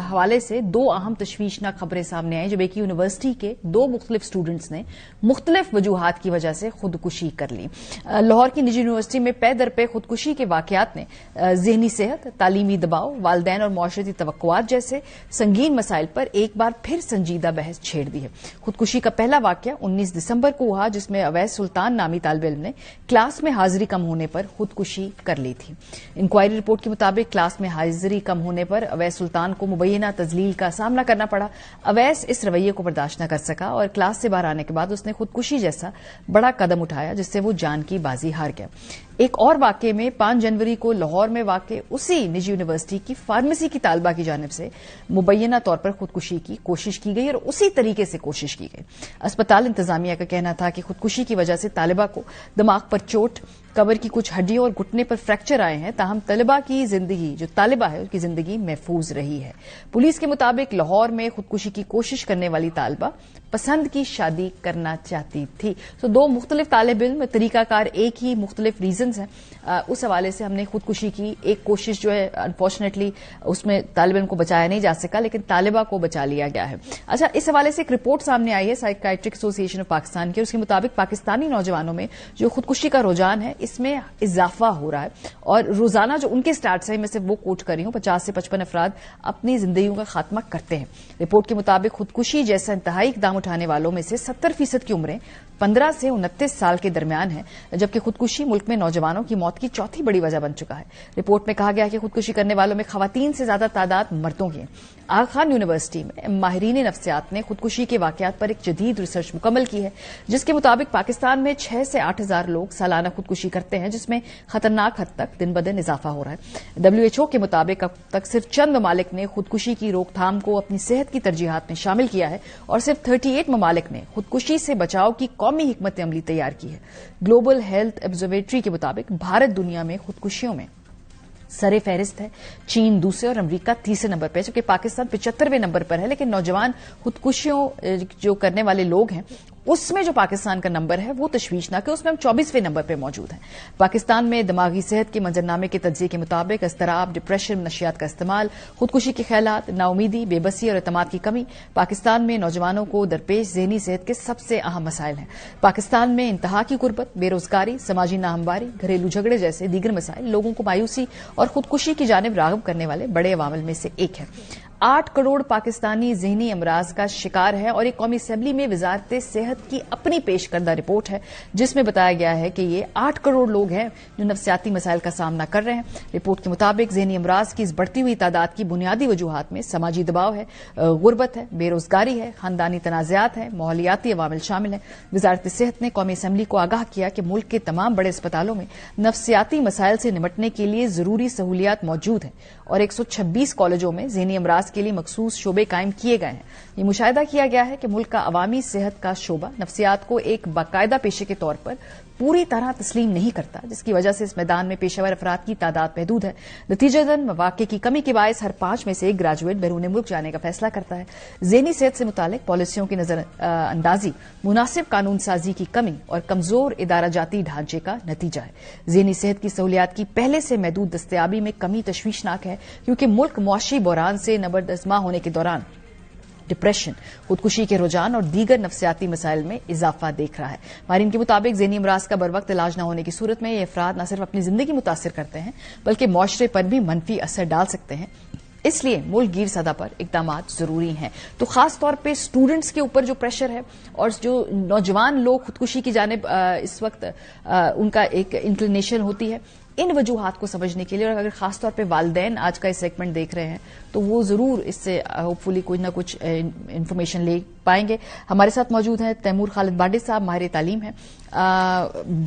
हवाले से 2 अहम तशवीशनाक खबरें सामने आई जब एक यूनिवर्सिटी के 2 मुख्तलिफ स्टूडेंट्स ने मुख्तलिफ वजूहात की वजह से खुदकुशी कर ली। लाहौर की निजी यूनिवर्सिटी में पे दर पे खुदकुशी के वाकयात ने ज़हनी सेहत, तालीमी दबाव, वालदैन और मुआशरती तवक्कुआत जैसे संगीन मसाइल पर एक बार फिर संजीदा बहस छेड़ दी है। खुदकुशी का पहला वाकया 19 दिसंबर को हुआ जिसमें अवैस सुल्तान नामी तालिब इल्म ने क्लास में हाजिरी कम होने पर खुदकुशी कर ली थी। इंक्वायरी रिपोर्ट के मुताबिक क्लास में हाजिरी कम होने पर अवैस सुल्तान को मुबैना तजलील का सामना करना पड़ा। अवैस इस रवैये को बर्दाश्त न कर सका और क्लास से बाहर आने के बाद उसने खुदकुशी जैसा बड़ा कदम उठाया जिससे वो जान की बाजी हार गया। एक और वाकये में 5 जनवरी को लाहौर में वाक़े उसी निजी यूनिवर्सिटी की फार्मेसी की तालिबा की जानिब से मुबैना तौर पर खुदकुशी की कोशिश की गई और उसी तरीके से कोशिश की गई। अस्पताल इंतजामिया का कहना था कि खुदकुशी की वजह से तालिबा को दिमाग पर चोट, कमर की कुछ हड्डियों और घुटने पर फ्रैक्चर आए हैं, ताहम तालिबा की जिंदगी, जो तालिबा है उसकी जिंदगी महफूज रही है। पुलिस के मुताबिक लाहौर में खुदकुशी की कोशिश करने वाली तालिबा पसंद की शादी करना चाहती थी। तो 2 मुख्तलिफ तालिब इल्म, तरीकाकार एक ही, मुख्तलिफ रीजंस हैं। उस हवाले से हमने खुदकुशी की एक कोशिश जो है अनफॉर्चुनेटली उसमें तालिब इल्म को बचाया नहीं जा सका, लेकिन तालिबा को बचा लिया गया है। अच्छा, इस हवाले से एक रिपोर्ट सामने आई है साइकियाट्रिक एसोसिएशन ऑफ पाकिस्तान की। उसके मुताबिक पाकिस्तानी नौजवानों में जो खुदकुशी का रुझान है اس میں اضافہ ہو رہا ہے اور روزانہ جو ان کے سٹیٹس ہیں میں سے وہ کوٹ کر رہی ہوں 50 سے 55 افراد اپنی زندگیوں کا خاتمہ کرتے ہیں. رپورٹ کے مطابق خودکشی جیسا انتہائی اقدام اٹھانے والوں میں سے 70% کی عمریں 15 سے 29 سال کے درمیان ہیں, جبکہ خودکشی ملک میں نوجوانوں کی موت کی چوتھی بڑی وجہ بن چکا ہے. رپورٹ میں کہا گیا کہ خودکشی کرنے والوں میں خواتین سے زیادہ تعداد مردوں کی ہے. آغا خان یونیورسٹی میں ماہرین نفسیات نے خودکشی کے واقعات پر ایک جدید ریسرچ مکمل کی ہے, جس کے مطابق پاکستان میں 6 سے 8 ہزار لوگ سالانہ خودکشی کرتے ہیں, جس میں خطرناک حد تک دن بدن اضافہ ہو رہا ہے. WHO کے مطابق اب تک صرف چند ممالک نے خودکشی کی روک تھام کو اپنی صحت کی ترجیحات میں شامل کیا ہے اور صرف 38 ممالک نے خودکشی سے بچاؤ کی قومی حکمت عملی تیار کی ہے. گلوبل ہیلتھ آبزرویٹری کے مطابق بھارت دنیا میں خودکشیوں میں سر فہرست ہے. چین دوسرے اور امریکہ تیسرے نمبر پہ, جبکہ پاکستان 75ویں نمبر پر ہے. لیکن نوجوان خودکشیوں جو کرنے والے لوگ ہیں اس میں جو پاکستان کا نمبر ہے وہ تشویشناک ہے, اس میں ہم 24ویں نمبر پہ موجود ہیں. پاکستان میں دماغی صحت کے منظرنامے کے تجزیے کے مطابق اضطراب, ڈپریشن, منشیات کا استعمال, خودکشی کے خیالات, نا امیدی, بے بسی اور اعتماد کی کمی پاکستان میں نوجوانوں کو درپیش ذہنی صحت کے سب سے اہم مسائل ہیں. پاکستان میں انتہا کی غربت, بے روزگاری, سماجی ناہمواری, گھریلو جھگڑے جیسے دیگر مسائل لوگوں کو مایوسی اور خودکشی کی جانب راغب کرنے والے بڑے عوامل میں سے ایک ہے. 8 کروڑ پاکستانی ذہنی امراض کا شکار ہے اور ایک قومی اسمبلی میں وزارت صحت کی اپنی پیش کردہ رپورٹ ہے جس میں بتایا گیا ہے کہ یہ 8 کروڑ لوگ ہیں جو نفسیاتی مسائل کا سامنا کر رہے ہیں. رپورٹ کے مطابق ذہنی امراض کی اس بڑھتی ہوئی تعداد کی بنیادی وجوہات میں سماجی دباؤ ہے, غربت ہے, بے روزگاری ہے, خاندانی تنازعات ہیں, ماحولیاتی عوامل شامل ہیں. وزارت صحت نے قومی اسمبلی کو آگاہ کیا کہ ملک کے تمام بڑے اسپتالوں میں نفسیاتی مسائل سے نمٹنے کے لیے ضروری سہولیات موجود ہیں اور 126 کالجوں میں ذہنی امراض کے لیے مخصوص شعبے قائم کیے گئے ہیں. یہ مشاہدہ کیا گیا ہے کہ ملک کا عوامی صحت کا شعبہ نفسیات کو ایک باقاعدہ پیشے کے طور پر پوری طرح تسلیم نہیں کرتا, جس کی وجہ سے اس میدان میں پیشہ ور افراد کی تعداد محدود ہے. نتیجتاً مواقع کی کمی کے باعث ہر 5 میں سے ایک گریجویٹ بیرون ملک جانے کا فیصلہ کرتا ہے. ذہنی صحت سے متعلق پالیسیوں کی نظر اندازی, مناسب قانون سازی کی کمی اور کمزور ادارہ جاتی ڈھانچے کا نتیجہ ہے. ذہنی صحت کی سہولیات کی پہلے سے محدود دستیابی میں کمی تشویشناک ہے, کیونکہ ملک معاشی بحران سے نبردازماں ہونے کے دوران ڈپریشن, خودکشی کے رجحان اور دیگر نفسیاتی مسائل میں اضافہ دیکھ رہا ہے. ماہرین کے مطابق ذہنی امراض کا بروقت علاج نہ ہونے کی صورت میں یہ افراد نہ صرف اپنی زندگی متاثر کرتے ہیں بلکہ معاشرے پر بھی منفی اثر ڈال سکتے ہیں. اس لیے ملک گیر سطح پر اقدامات ضروری ہیں. تو خاص طور پہ اسٹوڈنٹس کے اوپر جو پریشر ہے اور جو نوجوان لوگ خودکشی کی جانب اس وقت ان کا ایک انکلینیشن ہوتی ہے, ان وجوہات کو سمجھنے کے لیے, اور اگر خاص طور پہ والدین آج کا یہ سیگمنٹ دیکھ رہے ہیں تو وہ ضرور اس سے ہوپ فلی کچھ نہ کچھ انفارمیشن لے پائیں گے. ہمارے ساتھ موجود ہیں تیمور خالد باڈے صاحب, ماہر تعلیم ہیں,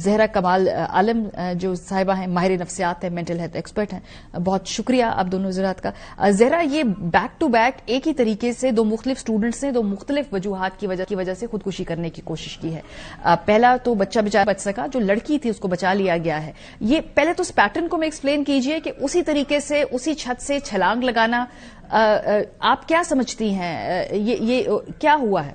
زہرا کمال عالم جو صاحبہ ہیں ماہر نفسیات ہیں, مینٹل ہیلتھ ایکسپرٹ ہیں. بہت شکریہ آپ دونوں حضرات کا. زہرا, یہ بیک ٹو بیک ایک ہی طریقے سے دو مختلف اسٹوڈنٹس نے دو مختلف وجوہات کی وجہ سے خودکشی کرنے کی کوشش کی ہے. پہلا تو بچہ بچا بچ سکا, جو لڑکی تھی اس کو بچا لیا گیا ہے. یہ پہلے تو اس پیٹرن کو میں ایکسپلین کیجئے کہ اسی طریقے سے اسی چھت سے چھلانگ لگانا آپ کیا سمجھتی ہیں, یہ کیا ہوا ہے؟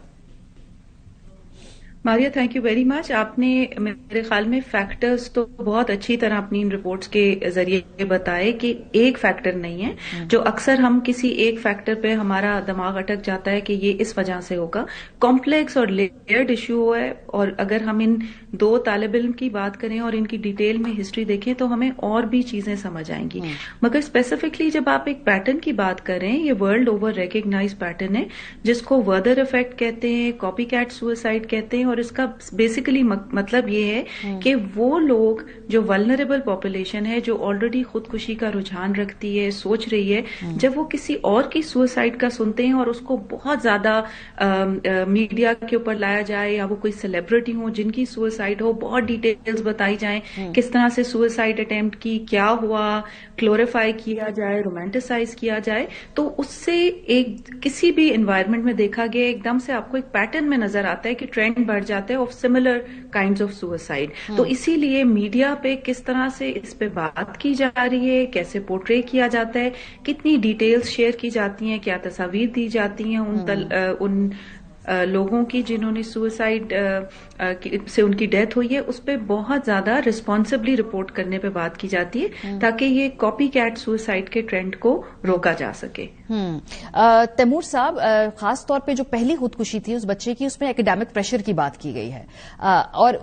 ماریا, تھینک یو ویری مچ. آپ نے میرے خیال میں فیکٹرز تو بہت اچھی طرح اپنی ان رپورٹس کے ذریعے بتائے کہ ایک فیکٹر نہیں ہے جو اکثر ہم کسی ایک فیکٹر پہ ہمارا دماغ اٹک جاتا ہے کہ یہ اس وجہ سے ہوگا. کمپلیکس اور لیئرڈ ایشو ہے, اور اگر ہم ان 2 طالب علم کی بات کریں اور ان کی ڈیٹیل میں ہسٹری دیکھیں تو ہمیں اور بھی چیزیں سمجھ آئیں گی. مگر اسپیسیفکلی جب آپ ایک پیٹرن کی بات کریں, یہ ورلڈ اوور ریکگنائز پیٹرن ہے جس کو وردر افیکٹ کہتے ہیں, کاپی کیٹ سوئسائڈ کہتے ہیں, اور اس کا بیسیکلی مطلب یہ ہے کہ وہ لوگ جو ولنریبل پاپولیشن ہے, جو آلریڈی خودکشی کا رجحان رکھتی ہے, سوچ رہی ہے, جب وہ کسی اور کی سوئسائڈ کا سنتے ہیں اور اس کو بہت زیادہ میڈیا کے اوپر لایا جائے, یا وہ کوئی سیلیبریٹی ہو جن کی سوئسائڈ ہو, بہت ڈیٹیلز بتائی جائیں کس طرح سے سوئسائڈ اٹیمپٹ کی, کیا ہوا, کلوریفائی کیا جائے, رومانٹیسائز کیا جائے, تو اس سے ایک کسی بھی انوائرمنٹ میں دیکھا گیا ایک دم سے آپ کو ایک پیٹرن میں نظر آتا ہے کہ ٹرینڈ بڑھ جاتا ہے of similar kinds of suicide. تو اسی لیے میڈیا پہ کس طرح سے اس پہ بات کی جا رہی ہے, کیسے پورٹری کیا جاتا ہے, کتنی ڈیٹیلز شیئر کی جاتی ہیں, کیا تصاویر دی جاتی ہیں ان لوگوں کی جنہوں نے سوئسائڈ سے ان کی ڈیتھ ہوئی ہے اس پہ بہت زیادہ رسپانسبلی رپورٹ کرنے پہ بات کی جاتی ہے تاکہ یہ کاپی کیٹ سوئسائڈ کے ٹرینڈ کو روکا جا سکے. تیمور صاحب، خاص طور پہ جو پہلی خودکشی تھی اس بچے کی، اس میں اکیڈیمک پریشر کی بات کی گئی ہے، اور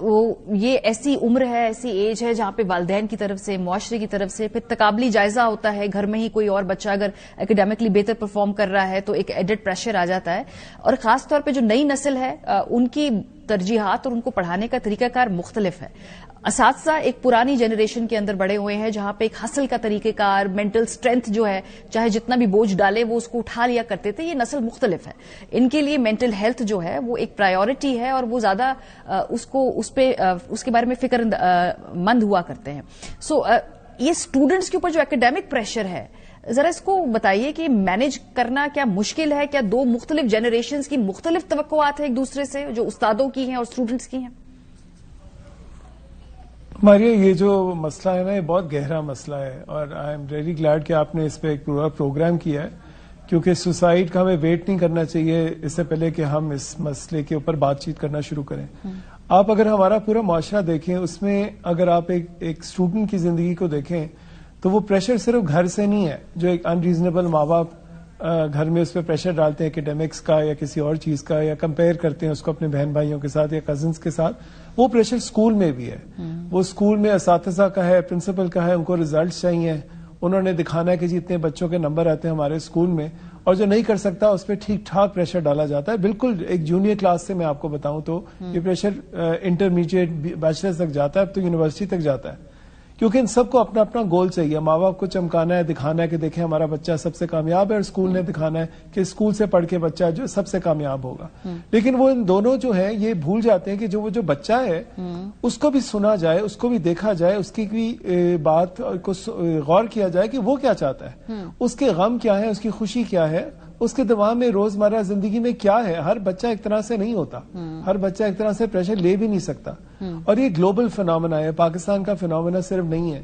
یہ ایسی عمر ہے، ایسی ایج ہے جہاں پہ والدین کی طرف سے، معاشرے کی طرف سے پھر تقابلی جائزہ ہوتا ہے. گھر میں ہی کوئی اور بچہ اگر اکیڈیمکلی بہتر پرفارم کر رہا ہے تو ایک ایڈڈ پریشر آ جاتا ہے، اور خاص طور پہ جو نئی نسل ہے ان کی ترجیحات اور ان کو پڑھانے کا طریقہ کار مختلف ہے. اساتذہ ایک پرانی جنریشن کے اندر بڑے ہوئے ہیں جہاں پہ ایک حسل کا طریقہ کار، مینٹل سٹرینتھ جو ہے، چاہے جتنا بھی بوجھ ڈالے وہ اس کو اٹھا لیا کرتے تھے. یہ نسل مختلف ہے، ان کے لیے مینٹل ہیلتھ جو ہے وہ ایک پرائیورٹی ہے، اور وہ زیادہ اس کے بارے میں فکر مند ہوا کرتے ہیں. سو یہ اسٹوڈنٹس کے اوپر جو اکیڈیمک پریشر ہے، ذرا اس کو بتائیے کہ مینج کرنا کیا مشکل ہے؟ کیا دو مختلف جنریشنز کی مختلف توقعات ہیں ایک دوسرے سے، جو استادوں کی ہیں اور اسٹوڈنٹس کی ہیں؟ ہمارے یہ جو مسئلہ ہے نا، یہ بہت گہرا مسئلہ ہے، اور آئی ایم ریئلی گلیڈ کہ آپ نے اس پہ ایک پورا پروگرام کیا ہے، کیونکہ سوسائڈ کا ہمیں ویٹ نہیں کرنا چاہیے اس سے پہلے کہ ہم اس مسئلے کے اوپر بات چیت کرنا شروع کریں. آپ اگر ہمارا پورا معاشرہ دیکھیں، اس میں اگر آپ ایک اسٹوڈنٹ کی زندگی کو دیکھیں تو وہ پریشر صرف گھر سے نہیں ہے، جو ایک ان ریزنیبل ماں باپ گھر میں اس پہ پریشر ڈالتے ہیں اکیڈیمکس کا یا کسی اور چیز کا، یا کمپیئر کرتے ہیں اس کو اپنے بہن بھائیوں کے ساتھ یا کزنس کے ساتھ. وہ پریشر اسکول میں بھی ہے، وہ اسکول میں اساتذہ کا ہے، پرنسپل کا ہے، ان کو ریزلٹس چاہیے، انہوں نے دکھانا ہے کہ جتنے بچوں کے نمبر آتے ہیں ہمارے اسکول میں، اور جو نہیں کر سکتا اس پہ ٹھیک ٹھاک پریشر ڈالا جاتا ہے. بالکل ایک جونیئر کلاس سے میں آپ کو بتاؤں تو یہ پریشر انٹرمیڈیٹ بیچلر تک جاتا ہے، اب تو یونیورسٹی تک جاتا ہے، کیونکہ ان سب کو اپنا اپنا گول چاہیے. ماں باپ کو چمکانا ہے، دکھانا ہے کہ دیکھیں ہمارا بچہ سب سے کامیاب ہے، اور اسکول نے دکھانا ہے کہ اسکول سے پڑھ کے بچہ جو سب سے کامیاب ہوگا. لیکن وہ ان دونوں جو ہیں یہ بھول جاتے ہیں کہ جو بچہ ہے اس کو بھی سنا جائے، اس کو بھی دیکھا جائے، اس کی بھی بات کو غور کیا جائے کہ وہ کیا چاہتا ہے، اس کے غم کیا ہے، اس کی خوشی کیا ہے، اس کے دماغ میں روزمرہ زندگی میں کیا ہے. ہر بچہ ایک طرح سے نہیں ہوتا، ہر بچہ ایک طرح سے پریشر لے بھی نہیں سکتا، اور یہ گلوبل فینومینا ہے، پاکستان کا فینومینا صرف نہیں ہے.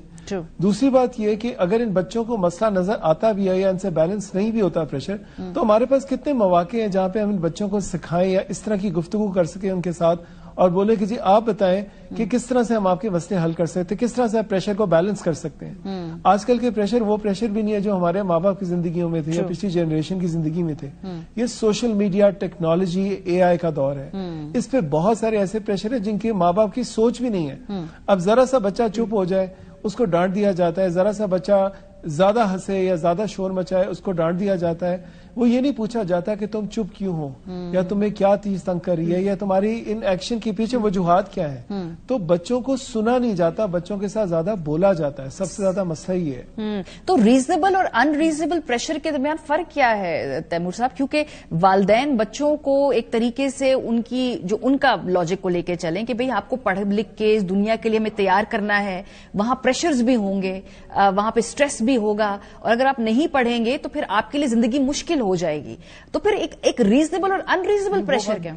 دوسری بات یہ کہ اگر ان بچوں کو مسئلہ نظر آتا بھی ہے یا ان سے بیلنس نہیں بھی ہوتا پریشر، تو ہمارے پاس کتنے مواقع ہیں جہاں پہ ہم ان بچوں کو سکھائیں یا اس طرح کی گفتگو کر سکیں ان کے ساتھ، اور بولے کہ جی آپ بتائیں کہ کس طرح سے ہم آپ کے مسئلے حل کر سکتے ہیں، کس طرح سے آپ پریشر کو بیلنس کر سکتے ہیں. آج کل کے پریشر وہ پریشر بھی نہیں ہے جو ہمارے ماں باپ کی زندگیوں میں تھے یا پچھلی جنریشن کی زندگی میں تھے. یہ سوشل میڈیا، ٹیکنالوجی، اے آئی کا دور ہے، اس پہ بہت سارے ایسے پریشر ہیں جن کے ماں باپ کی سوچ بھی نہیں ہے. اب ذرا سا بچہ چپ ہو جائے اس کو ڈانٹ دیا جاتا ہے، ذرا سا بچہ زیادہ ہنسے یا زیادہ شور مچائے اس کو ڈانٹ دیا جاتا ہے. وہ یہ نہیں پوچھا جاتا کہ تم چپ کیوں ہو، یا تمہیں کیا چیز تنگ کر رہی ہے، یا تمہاری ان ایکشن کے پیچھے وجوہات کیا ہے. تو بچوں کو سنا نہیں جاتا، بچوں کے ساتھ زیادہ بولا جاتا ہے. سب سے زیادہ مسئلہ یہ ہے. تو ریزنیبل اور ان ریزنیبل پریشر کے درمیان فرق کیا ہے تیمور صاحب؟ کیونکہ والدین بچوں کو ایک طریقے سے ان کا لاجک کو لے کے چلیں کہ بھئی آپ کو پڑھ لکھ کے اس دنیا کے لیے ہمیں تیار کرنا ہے، وہاں پریشرز بھی ہوں گے، وہاں پہ سٹریس بھی ہوگا، اور اگر آپ نہیں پڑھیں گے تو پھر آپ کے لیے زندگی مشکل ہو جائے گی. تو پھر ایک ریزنیبل اور ان ریزنیبل پریشر کیا؟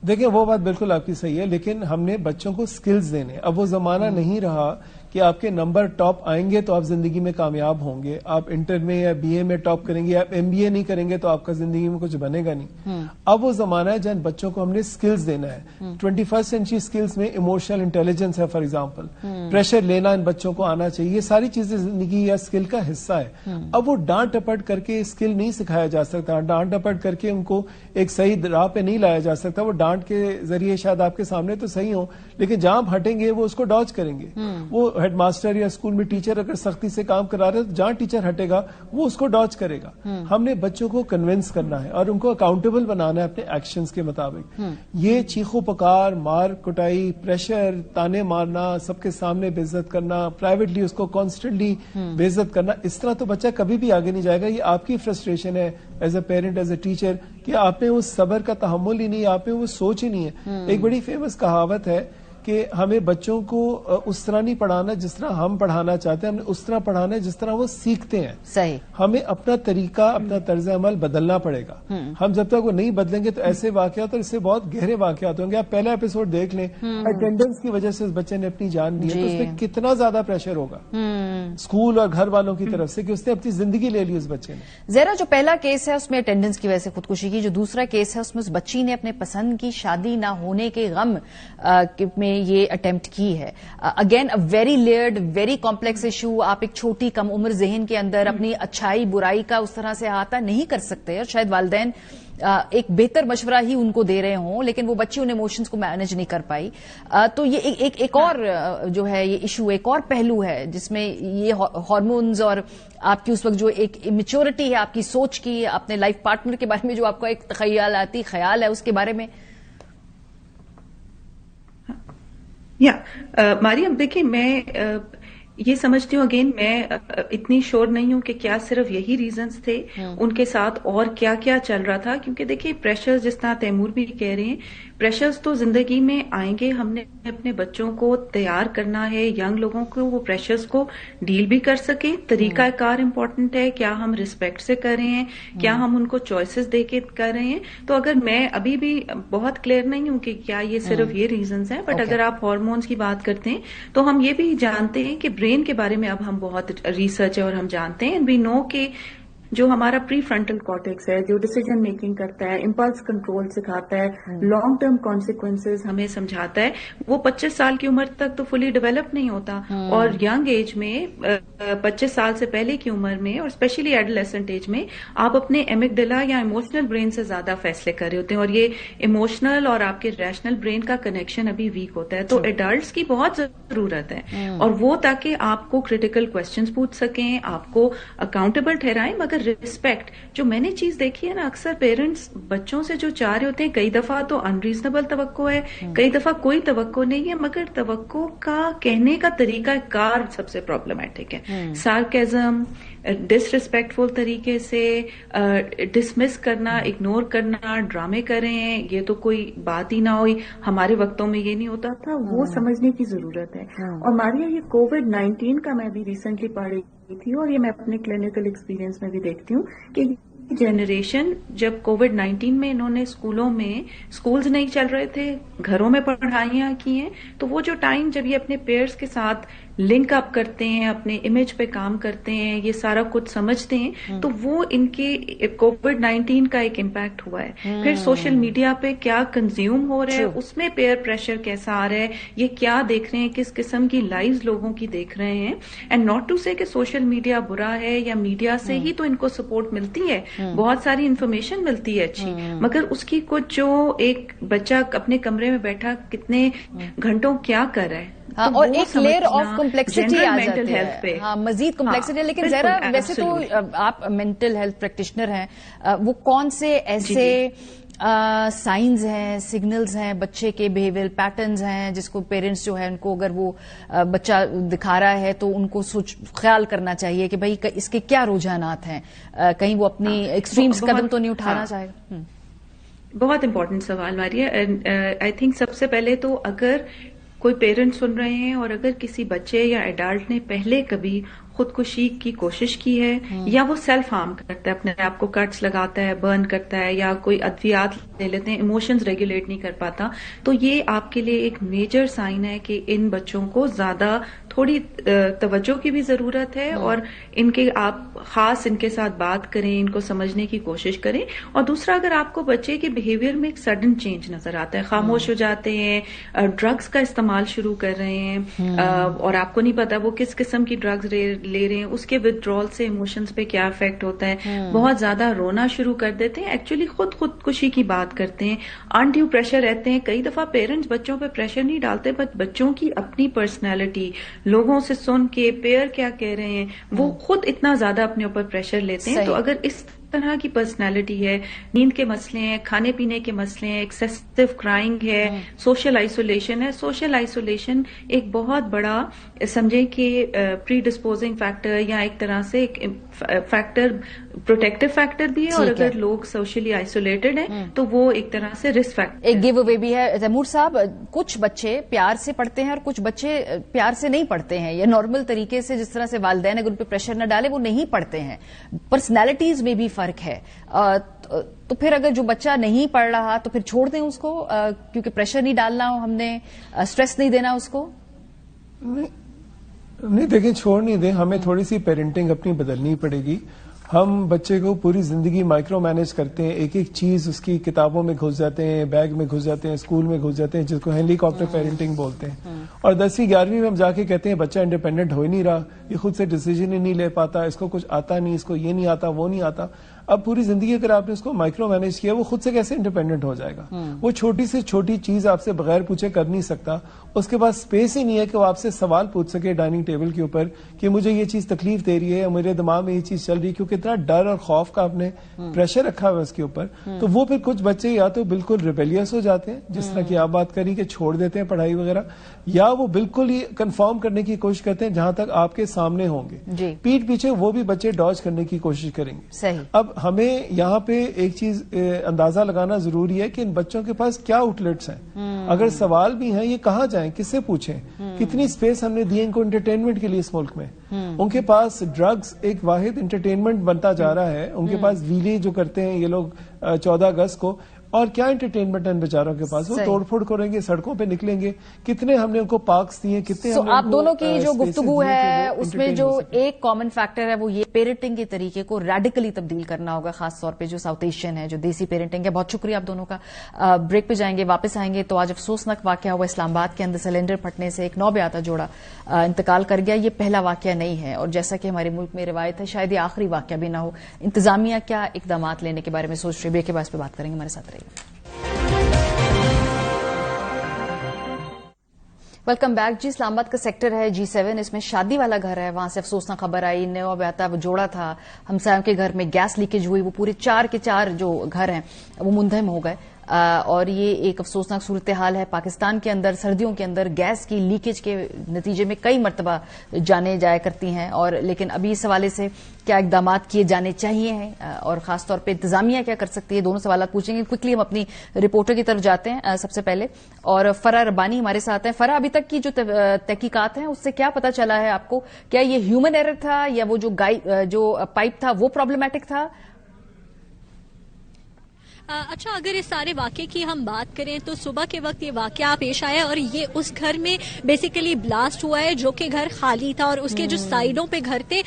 دیکھیں وہ بات بالکل آپ کی صحیح ہے، لیکن ہم نے بچوں کو سکلز دینے. اب وہ زمانہ نہیں رہا کہ آپ کے نمبر ٹاپ آئیں گے تو آپ زندگی میں کامیاب ہوں گے، آپ انٹر میں یا بی اے میں ٹاپ کریں گے، آپ ایم بی اے نہیں کریں گے تو آپ کا زندگی میں کچھ بنے گا نہیں. اب وہ زمانہ ہے جن بچوں کو ہم نے سکلز دینا ہے. 21st سینچری سکلز میں ایموشنل انٹیلیجنس ہے، فار ایگزامپل پریشر لینا ان بچوں کو آنا چاہیے. یہ ساری چیزیں زندگی یا اسکل کا حصہ ہے. اب وہ ڈانٹ ٹپٹ کر کے اسکل نہیں سکھایا جا سکتا، ڈانٹ ٹپٹ کر کے ان کو ایک صحیح راہ پہ نہیں لایا جا سکتا. وہ ڈانٹ کے ذریعے شاید آپ کے سامنے تو صحیح ہوں، لیکن جہاں آپ ہٹیں گے وہ اس کو ڈاج کریں گے. وہ ہیڈ ماسٹر یا اسکول میں ٹیچر اگر سختی سے کام کرا رہے تو جہاں ٹیچر ہٹے گا وہ اس کو ڈاج کرے گا. ہم نے بچوں کو کنونس کرنا ہے اور ان کو اکاؤنٹیبل بنانا ہے اپنے ایکشنز کے مطابق. یہ چیخو پکار، مار کٹائی، پریشر، تانے مارنا، سب کے سامنے بے عزت کرنا، پرائیویٹلی اس کو کانسٹنٹلی بے عزت کرنا، اس طرح تو بچہ کبھی بھی آگے نہیں جائے گا. یہ آپ کی فرسٹریشن ہے as a parent, as a teacher, کہ آپ نے وہ صبر کا تحمل ہی نہیں، آپ نے وہ سوچ ہی نہیں ہے. ایک بڑی فیمس کہاوت ہے کہ ہمیں بچوں کو اس طرح نہیں پڑھانا جس طرح ہم پڑھانا چاہتے ہیں، ہمیں اس طرح پڑھانا ہے جس طرح وہ سیکھتے ہیں. صحیح. ہمیں اپنا طریقہ، اپنا طرز عمل بدلنا پڑے گا. ہم جب تک وہ نہیں بدلیں گے تو ایسے واقعات، اور اس سے بہت گہرے واقعات ہوں گے. آپ پہلا ایپیسوڈ دیکھ لیں، اٹینڈنس کی وجہ سے اس بچے نے اپنی جان دی ہے، تو اس پہ کتنا زیادہ پریشر ہوگا اسکول اور گھر والوں کی طرف سے کہ اس نے اپنی زندگی لے لی اس بچے نے. زہرا، جو پہلا کیس ہے اس میں اٹینڈنس کی وجہ سے خودکشی کی، جو دوسرا کیس ہے اس میں اس بچی نے اپنے پسند کی شادی نہ ہونے کے غم میں یہ اٹیمپٹ کی ہے. Again a very Laird, very complex issue. آپ ایک چھوٹی کم عمر ذہن کے اندر اپنی اچھائی برائی کا اس طرح سے احاطہ نہیں کر سکتے، اور شاید والدین ایک بہتر مشورہ ہی ان کو دے رہے ہوں، لیکن وہ بچی ان ایموشنز کو مینج نہیں کر پائی. تو یہ ایک اور جو ہے یہ ایشو، ایک اور پہلو ہے جس میں یہ ہارمونز اور آپ کی اس وقت جو ایک میچورٹی ہے آپ کی سوچ کی، اپنے لائف پارٹنر کے بارے میں جو آپ کا ایک تخیلاتی خیال ہے اس کے بارے میں. مریم، دیکھیں میں یہ سمجھتی ہوں، اگین میں اتنی شور نہیں ہوں کہ کیا صرف یہی ریزنز تھے، ان کے ساتھ اور کیا کیا چل رہا تھا. کیونکہ دیکھیے پریشرز، جس طرح تیمور بھی کہہ رہے ہیں، پریشرز تو زندگی میں آئیں گے. ہم نے اپنے بچوں کو تیار کرنا ہے، ینگ لوگوں کو وہ پریشرز کو ڈیل بھی کر سکیں. طریقہ کار امپورٹنٹ ہے، کیا ہم ریسپیکٹ سے کر رہے ہیں، کیا ہم ان کو چوائسز دے کے کر رہے ہیں. تو اگر میں ابھی بھی بہت کلیئر نہیں ہوں کہ کیا یہ صرف یہ ریزنز ہیں، بٹ اگر آپ ہارمونز کی بات کرتے ہیں تو ہم یہ بھی جانتے ہیں کہ برین کے بارے میں اب ہم بہت ریسرچ ہے اور ہم جانتے ہیں، وی نو کہ جو ہمارا پری فرنٹل کارٹیکس ہے، جو ڈیسیجن میکنگ کرتا ہے، امپلس کنٹرول سکھاتا ہے، لانگ ٹرم کانسیکوینسز ہمیں سمجھاتا ہے، وہ 25 سال کی عمر تک تو فلی ڈیولپ نہیں ہوتا. اور ینگ ایج میں 25 سال سے پہلے کی عمر میں، اور اسپیشلی ایڈولیسنٹ ایج میں، آپ اپنے ایمگڈیلا یا ایموشنل برین سے زیادہ فیصلے کر رہے ہوتے ہیں، اور یہ ایموشنل اور آپ کے ریشنل برین کا کنیکشن ابھی ویک ہوتا ہے. تو ایڈلٹس کی بہت ضرورت ہے، اور وہ تاکہ آپ کو کریٹیکل کوشچنز پوچھ سکیں، آپ کو اکاؤنٹیبل ٹھہرائیں. مگر ریسپیکٹ، جو میں نے چیز دیکھی ہے نا، اکثر پیرنٹس بچوں سے جو چاہ رہے ہوتے ہیں، کئی دفعہ تو انریزنیبل توقع ہے، کئی دفعہ کوئی توقع نہیں ہے، مگر توقع کا کہنے کا طریقہ کار سب سے پرابلمٹک ہے. سارکیزم، ڈس ریسپیکٹفل طریقے سے ڈسمس کرنا، اگنور کرنا، ڈرامے کر رہے ہیں، یہ تو کوئی بات ہی نہ ہوئی، ہمارے وقتوں میں یہ نہیں ہوتا تھا. وہ سمجھنے کی ضرورت ہے. اور ماریا، یہ کووڈ-19 کا میں بھی ریسنٹلی پڑھ رہی تھی، اور یہ میں اپنے کلینکل ایکسپیرینس میں بھی دیکھتی ہوں کہ جنریشن جب کووڈ-19 میں انہوں نے اسکولز نہیں چل رہے تھے، گھروں میں پڑھائیاں کی ہیں، تو وہ جو ٹائم جب یہ اپنے پیئرز کے ساتھ لنک اپ کرتے ہیں، اپنے امیج پہ کام کرتے ہیں، یہ سارا کچھ سمجھتے ہیں، تو وہ ان کے کووڈ-19 کا ایک امپیکٹ ہوا ہے. پھر سوشل میڈیا پہ کیا کنزیوم ہو رہا ہے، اس میں پیئر پریشر کیسا آ رہا ہے، یہ کیا دیکھ رہے ہیں، کس قسم کی لائیوز لوگوں کی دیکھ رہے ہیں. اینڈ ناٹ ٹو سے کہ سوشل میڈیا برا ہے، یا میڈیا سے ہی تو ان کو سپورٹ ملتی ہے، بہت ساری انفارمیشن ملتی ہے اچھی، مگر اس کی کچھ جو ایک بچہ اپنے کمرے میں بیٹھا کتنے گھنٹوں کیا کر رہا ہے، اور ایک لیئر آف کمپلیکسٹی آ جاتی ہے. ہاں، مزید کمپلیکسٹی ہے. لیکن ذرا ویسے تو آپ مینٹل ہیلتھ پریکٹیشنر ہیں، وہ کون سے ایسے سائنز ہیں، سگنلز ہیں، بچے کے بیہیویئر پیٹرنز ہیں جس کو پیرنٹس جو ہے ان کو اگر وہ بچہ دکھا رہا ہے تو ان کو خیال کرنا چاہیے کہ بھائی اس کے کیا رجحانات ہیں، کہیں وہ اپنی ایکسٹریمز قدم تو نہیں اٹھانا چاہے گا. بہت امپورٹنٹ سوال ماریا. آئی تھنک سب سے پہلے تو اگر کوئی پیرنٹ سن رہے ہیں اور اگر کسی بچے یا ایڈلٹ نے پہلے کبھی خودکشی کی کوشش کی ہے، یا وہ سیلف ہارم کرتا ہے، اپنے آپ کو کٹس لگاتا ہے، برن کرتا ہے، یا کوئی ادویات لے لیتے ہیں، ایموشنز ریگولیٹ نہیں کر پاتا، تو یہ آپ کے لیے ایک میجر سائن ہے کہ ان بچوں کو زیادہ تھوڑی توجہ کی بھی ضرورت ہے، اور ان کے آپ خاص ان کے ساتھ بات کریں، ان کو سمجھنے کی کوشش کریں. اور دوسرا، اگر آپ کو بچے کے بیہیویئر میں ایک سڈن چینج نظر آتا ہے، خاموش ہو جاتے ہیں، ڈرگس کا استعمال شروع کر رہے ہیں، اور آپ کو نہیں پتا وہ کس قسم کی ڈرگس لے رہے ہیں، اس کے ودرول سے ایموشنز پہ کیا افیکٹ ہوتا ہے، بہت زیادہ رونا شروع کر دیتے ہیں، ایکچولی خودکشی کی بات کرتے ہیں، انڈیو پریشر رہتے ہیں. کئی دفعہ پیرنٹس بچوں پہ پریشر نہیں ڈالتے، بٹ بچوں کی اپنی پرسنالٹی، لوگوں سے سن کے پیئر کیا کہہ رہے ہیں، وہ خود اتنا زیادہ اپنے اوپر پریشر لیتے ہیں. تو اگر اس तरह की पर्सनैलिटी है, नींद के मसले हैं, खाने पीने के मसले हैं, एक्सेसिव क्राइंग है, सोशल आइसोलेशन है. सोशल आइसोलेशन एक बहुत बड़ा समझे कि प्री डिस्पोजिंग फैक्टर या एक तरह से एक फैक्टर, प्रोटेक्टिव फैक्टर भी है, और अगर लोग सोशली आइसोलेटेड हैं तो वो एक तरह से रिस्क फैक्टर, एक गिव अवे भी है. तैमूर साहब, कुछ बच्चे प्यार से पढ़ते हैं और कुछ बच्चे प्यार से नहीं पढ़ते हैं, या नॉर्मल तरीके से जिस तरह से वालिदैन अगर उन पर प्रेशर न डाले वो नहीं पढ़ते हैं. पर्सनैलिटीज में भी फर्क है. तो फिर अगर जो बच्चा नहीं पढ़ रहा तो फिर छोड़ दें उसको, क्योंकि प्रेशर नहीं डालना हो हमने, स्ट्रेस नहीं देना उसको? नहीं देखिए, छोड़ नहीं दें, हमें थोड़ी सी पेरेंटिंग अपनी बदलनी पड़ेगी. हम बच्चे को पूरी जिंदगी माइक्रो मैनेज करते हैं, एक एक चीज उसकी किताबों में घुस जाते हैं, बैग में घुस जाते हैं, स्कूल में घुस जाते हैं, जिसको हेलीकॉप्टर पेरेंटिंग बोलते हैं. और 10वीं 11वीं में हम जाके कहते हैं बच्चा इंडिपेंडेंट हो ही नहीं रहा, ये खुद से डिसीजन ही नहीं ले पाता, इसको कुछ आता नहीं, इसको ये नहीं आता, वो नहीं आता. अब पूरी जिंदगी अगर आपने उसको माइक्रो मैनेज किया, वो खुद से कैसे इंडिपेंडेंट हो जाएगा? वो छोटी से छोटी चीज आपसे बगैर पूछे कर नहीं सकता. उसके पास स्पेस ही नहीं है कि वो आपसे सवाल पूछ सके डाइनिंग टेबल के ऊपर कि मुझे ये चीज तकलीफ दे रही है, या मेरे दिमाग में ये चीज चल रही है, क्योंकि इतना डर और खौफ का आपने प्रेशर रखा हुआ उसके ऊपर. तो वो फिर कुछ बच्चे या तो बिल्कुल रिबेलियस हो जाते हैं, जिस तरह की आप बात करी कि छोड़ देते हैं पढ़ाई वगैरह, या वो बिल्कुल ही कंफर्म करने की कोशिश करते हैं जहां तक आपके सामने होंगे. पीठ पीछे वो भी बच्चे डॉज करने की कोशिश करेंगे. सही. अब हमें यहाँ पे एक चीज अंदाजा लगाना जरूरी है कि इन बच्चों के पास क्या आउटलेट्स हैं. अगर सवाल भी हैं, ये कहाँ जाएं, किससे पूछें, कितनी स्पेस हमने दी इनको एंटरटेनमेंट के लिए इस मुल्क में. उनके पास ड्रग्स एक वाहिद एंटरटेनमेंट बनता जा रहा है. उनके पास वीले जो करते हैं ये लोग 14 अगस्त को, और क्या एंटरटेनमेंट है इन बेचारों के पास? वो तोड़फोड़ करेंगे, सड़कों पे निकलेंगे. कितने हमने उनको पार्क्स दिए, कितने हमने आप दोनों की जो गुफ्तगू है उसमें जो एक कॉमन फैक्टर है वो ये पेरेंटिंग के तरीके को रेडिकली तब्दील करना होगा, खासतौर पे जो साउथ एशियन है, जो देसी पेरेंटिंग है. बहुत शुक्रिया आप दोनों का. ब्रेक पे जाएंगे, वापस आएंगे तो आज अफसोसनाक वाकया हुआ इस्लामाबाद के अंदर. सिलेंडर फटने से एक 9 ब्याता जोड़ा इंतकाल कर गया. ये पहला वाकया नहीं है, और जैसा कि हमारे मुल्क में रिवायत है शायद ये आखिरी वाकया भी ना हो. इंतजामिया क्या इकदाम लेने के बारे में सोच रही है, के बाद पे बात करेंगे. हमारे साथ रहिए. वेलकम बैक जी. इस्लामाबाद का सेक्टर है G7, इसमें शादी वाला घर है. वहां से अफसोसनाक खबर आई, नया ब्याता जोड़ा था, हमसायों के घर में गैस लीकेज हुई. वो पूरे 4 के 4 जो घर हैं वो मुंधम हो गए. और ये एक अफसोसनाक सूरत हाल है पाकिस्तान के अंदर. सर्दियों के अंदर गैस की लीकेज के नतीजे में कई मरतबा जाने जाया करती हैं, और लेकिन अभी इस हवाले से क्या इकदाम किए जाने चाहिए हैं, और खासतौर पे इंतजामिया क्या कर सकती है, दोनों सवाल पूछेंगे. क्विकली हम अपनी रिपोर्टर की तरफ जाते हैं सबसे पहले, और फरा रब्बानी हमारे साथ हैं. फरा, अभी तक की जो तहकीकात हैं उससे क्या पता चला है आपको? क्या ये ह्यूमन एरर था, या वो जो पाइप था वो प्रॉब्लमेटिक था? अच्छा, अगर इस सारे वाकये की हम बात करें तो सुबह के वक्त ये वाकया पेश आया, और ये उस घर में बेसिकली ब्लास्ट हुआ है जो कि घर खाली था, और उसके जो साइडों पे घर थे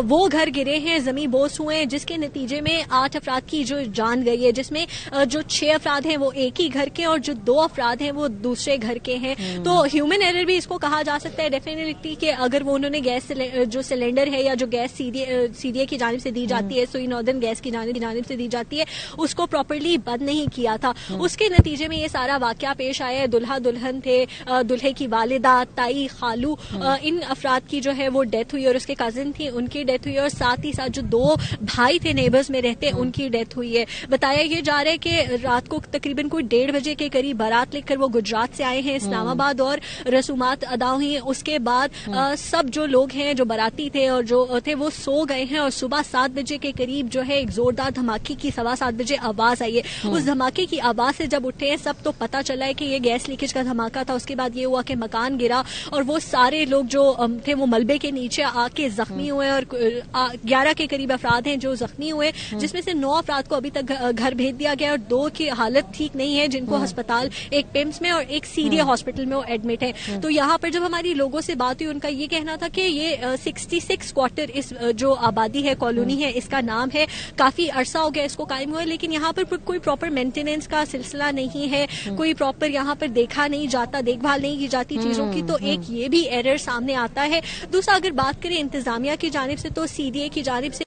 वो घर गिरे हैं, जमीन बोस हुए हैं, जिसके नतीजे में 8 अफराद की जो जान गई है, जिसमें जो 6 अफराद हैं वो एक ही घर के, और जो 2 अफराद हैं वो दूसरे घर के हैं. तो ह्यूमन एरर भी इसको कहा जा सकता है डेफिनेटली, कि अगर वो उन्होंने गैस जो सिलेंडर है या जो गैस सीडीए की जानिब से दी जाती है, सुई नॉर्दर्न गैस की जानिब से दी जाती है, उसको प्रॉपर बंद नहीं किया था. उसके नतीजे में ये सारा वाकया पेश आया है. दुल्हा दुल्हन थे, दुल्हे की वालिदा, ताई, खालू, इन अफराद की जो है वो डेथ हुई, और उसके कजिन थी उनकी डेथ हुई, और साथ ही साथ जो 2 भाई थे नेबर्स में रहते उनकी डेथ हुई है. बताया ये जा रहा है कि रात को तकरीबन कोई 1:30 बजे के करीब बारात लेकर वो गुजरात से आए हैं इस्लामाबाद, और रसूमात अदा हुई. उसके बाद सब जो लोग हैं जो बाराती थे और जो थे वो सो गए हैं, और सुबह 7 बजे के करीब जो है एक जोरदार धमाके की 7:15 बजे आवाज आई है. उस धमाके की आवाज से जब उठे हैं सब तो पता चला है कि ये गैस लीकेज का धमाका था. उसके बाद ये हुआ कि मकान गिरा, और वो सारे लोग जो थे वो मलबे के नीचे आके जख्मी हुए, और 11 के करीब अफराद हैं जो जख्मी हुए, जिसमें से 9 अफराद को अभी तक घर भेज दिया गया, और 2 की हालत ठीक नहीं है, जिनको अस्पताल, एक पिम्स में और एक सीरिया हॉस्पिटल में वो एडमिट है. तो यहाँ पर जब हमारी लोगों से बात हुई, उनका ये कहना था कि ये 66 क्वार्टर इस जो आबादी है, कॉलोनी है, इसका नाम है. काफी अरसा हो गया इसको कायम हुआ, लेकिन यहाँ पर कोई प्रॉपर मेंटेनेंस का सिलसिला नहीं है, कोई प्रॉपर यहाँ पर देखा नहीं जाता, देखभाल नहीं की जाती चीजों की. तो एक ये भी एरर सामने आता है. दूसरा, अगर बात करें इंतजामिया की जानिब से, तो सीडीए की जानिब से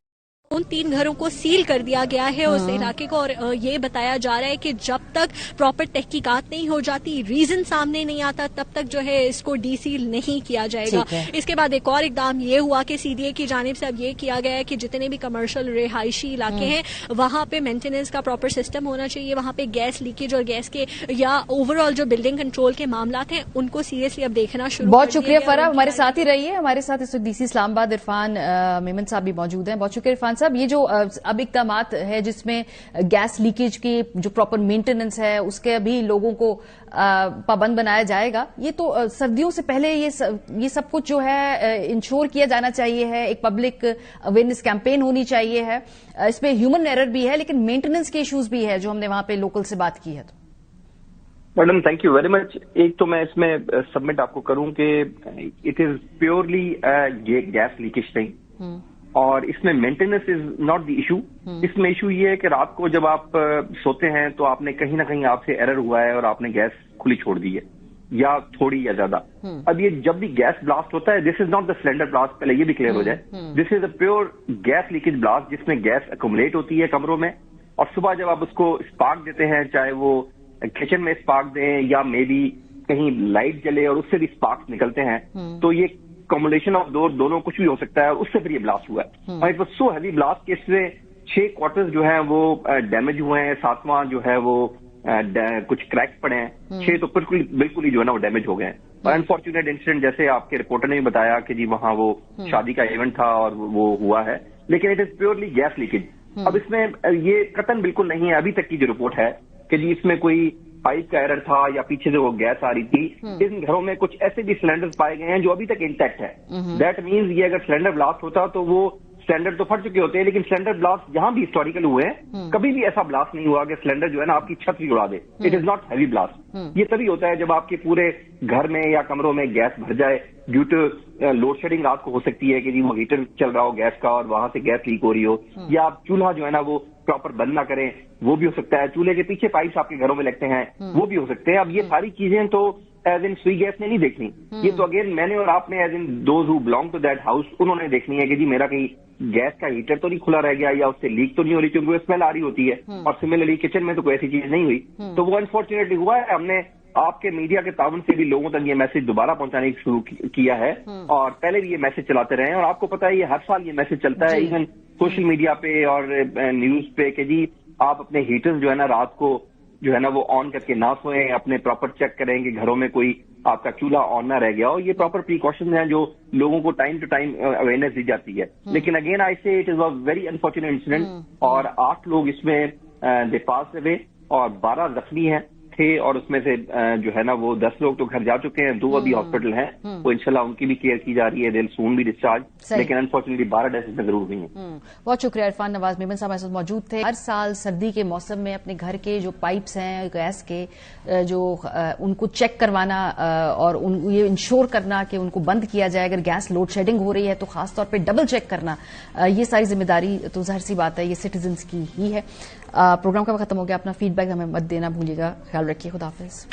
उन 3 घरों को सील कर दिया गया है उस इलाके को, और ये बताया जा रहा है कि जब तक प्रॉपर तहकीकात नहीं हो जाती, रीजन सामने नहीं आता, तब तक जो है इसको डीसील नहीं किया जाएगा। इसके बाद एक और इकदाम ये हुआ कि सीडीए की जानिब से अब ये किया गया है कि जितने भी कमर्शियल रिहायशी इलाके हैं वहां पे मेंटेनेंस का प्रॉपर सिस्टम होना चाहिए, वहां पे गैस लीकेज और गैस के या ओवरऑल जो बिल्डिंग कंट्रोल के मामला हैं उनको सीरियसली अब देखना शुरू। बहुत शुक्रिया फराह, हमारे साथ ही रहिए। हमारे साथ इस वक्त डीसी इस्लामाबाद इरफान मेमन साहब भी मौजूद हैं। बहुत शुक्रिया इरफान साहब। ये जो अब इक़दामात है जिसमें गैस लीकेज की जो प्रॉपर मेंटेनेंस है उसके भी लोगों को पाबंद बनाया जाएगा, ये तो सर्दियों से पहले ये सब कुछ जो है इंश्योर किया जाना चाहिए है। एक पब्लिक अवेयरनेस कैंपेन होनी चाहिए है। इसमें ह्यूमन एरर भी है लेकिन मेंटेनेंस के इश्यूज भी है जो हमने वहां पे लोकल से बात की है। तो madam thank you very much. एक तो मैं इसमें सबमिट आपको करूं कि it is purely gas leakage नहीं, और इसमें maintenance is not the issue. इसमें इशू ये है कि रात को जब आप सोते हैं तो आपने कहीं ना कहीं आपसे एरर हुआ है और आपने गैस खुली छोड़ दी है, या थोड़ी या ज्यादा। अब ये जब भी गैस ब्लास्ट होता है, this is not the cylinder blast, पहले ये भी क्लियर हो जाए, this is a pure gas leakage blast जिसमें गैस अकोमुलेट होती है कमरों में, और सुबह जब आप उसको स्पार्क देते हैं, चाहे वो किचन में स्पार्क दें या मे बी कहीं लाइट जले और उससे भी स्पार्क्स निकलते हैं, तो ये कॉम्बिनेशन ऑफ दोनों कुछ भी हो सकता है, और उससे फिर ये ब्लास्ट हुआ है। और it was so heavy blast कि इससे 6 क्वार्टर्स जो है वो डैमेज हुए हैं, 7वां जो है वो कुछ क्रैक्स पड़े हैं, 6 तो बिल्कुल ही जो है ना वो डैमेज हो गए हैं। और अनफॉर्चुनेट इंसिडेंट जैसे आपके रिपोर्टर ने भी बताया कि जी वहां वो शादी का इवेंट था और वो हुआ है, लेकिन it is purely gas leakage. अब इसमें ये कतन बिल्कुल नहीं है अभी तक की जो रिपोर्ट है कि जी इसमें कोई पाइप का एरर था या पीछे से वो गैस आ रही थी। इन घरों में कुछ ऐसे भी सिलेंडर्स पाए गए हैं जो अभी तक इंटैक्ट है। दैट मीन्स ये अगर सिलेंडर ब्लास्ट होता तो वो सिलेंडर तो फट चुके होते हैं, लेकिन सिलेंडर ब्लास्ट जहां भी हिस्टोरिकल हुए हैं कभी भी ऐसा ब्लास्ट नहीं हुआ कि सिलेंडर जो है ना आपकी छत भी उड़ा दे। It is not heavy blast. ये तभी होता है जब आपके पूरे घर में या कमरों में गैस भर जाए ड्यू टू लोड शेडिंग। रात को हो सकती है कि जी वो हीटर चल रहा हो गैस का और वहां से गैस लीक हो रही हो, या आप चूल्हा जो है ना वो प्रॉपर बंद ना करें, वो भी हो सकता है। चूल्हे के पीछे पाइप्स आपके घरों में लगते हैं, वो भी हो सकते हैं। अब ये सारी चीजें तो एज इन सुई गैस ने नहीं देखनी, ये तो अगेन मैंने और आपने as in those who belong to that house उन्होंने देखनी है कि जी मेरा कहीं गैस का हीटर तो नहीं खुला रह गया या उससे लीक तो नहीं हो रही, क्योंकि वो स्मेल आ रही होती है। और सिमिलरली किचन में तो कोई ऐसी चीज नहीं हुई, तो वो अनफॉर्चुनेटली हुआ है। हमने आपके मीडिया के ताउन से भी लोगों तक ये मैसेज दोबारा पहुंचाने की शुरू किया है, और पहले भी ये मैसेज चलाते रहे हैं। और आपको पता है ये हर साल ये मैसेज चलता है, इवन सोशल मीडिया पे और न्यूज पे, कि जी आप अपने हीटर्स जो है ना रात को जो है ना वो ऑन करके ना सोएं, अपने प्रॉपर चेक करें कि घरों में कोई आपका चूल्हा ऑन ना रह गया हो। ये प्रॉपर प्रिकॉशंस हैं जो लोगों को टाइम टू टाइम अवेयरनेस दी जाती है। लेकिन अगेन आई से it is a very unfortunate incident, और 8 लोग इसमें दे पास हुए और 12 जख्मी हैं थे, और उसमें से जो है ना वो 10 लोग तो घर जा चुके हैं, 2 अभी हॉस्पिटल हैं, वो इंशाल्लाह उनकी भी केयर की जा रही है, दिल सून भी डिस्चार्ज, लेकिन अनफॉर्चुनेटली 12 डेथ इसमें जरूर हुई हैं। बहुत शुक्रिया इरफान नवाज मेमन साहब हमारे साथ मौजूद थे। हर साल सर्दी के मौसम में अपने घर के जो पाइप्स हैं गैस के जो उनको चेक करवाना और ये इंश्योर करना कि उनको बंद किया जाए। अगर गैस लोड शेडिंग हो रही है तो खासतौर पर डबल चेक करना, ये सारी जिम्मेदारी तो जाहिर सी बात है ये सिटीजन्स की ही है। प्रोग्राम का खत्म हो गया। अपना फीडबैक हमें मत देना भूलिएगा। ख्याल रखिए। खुदा हाफिज।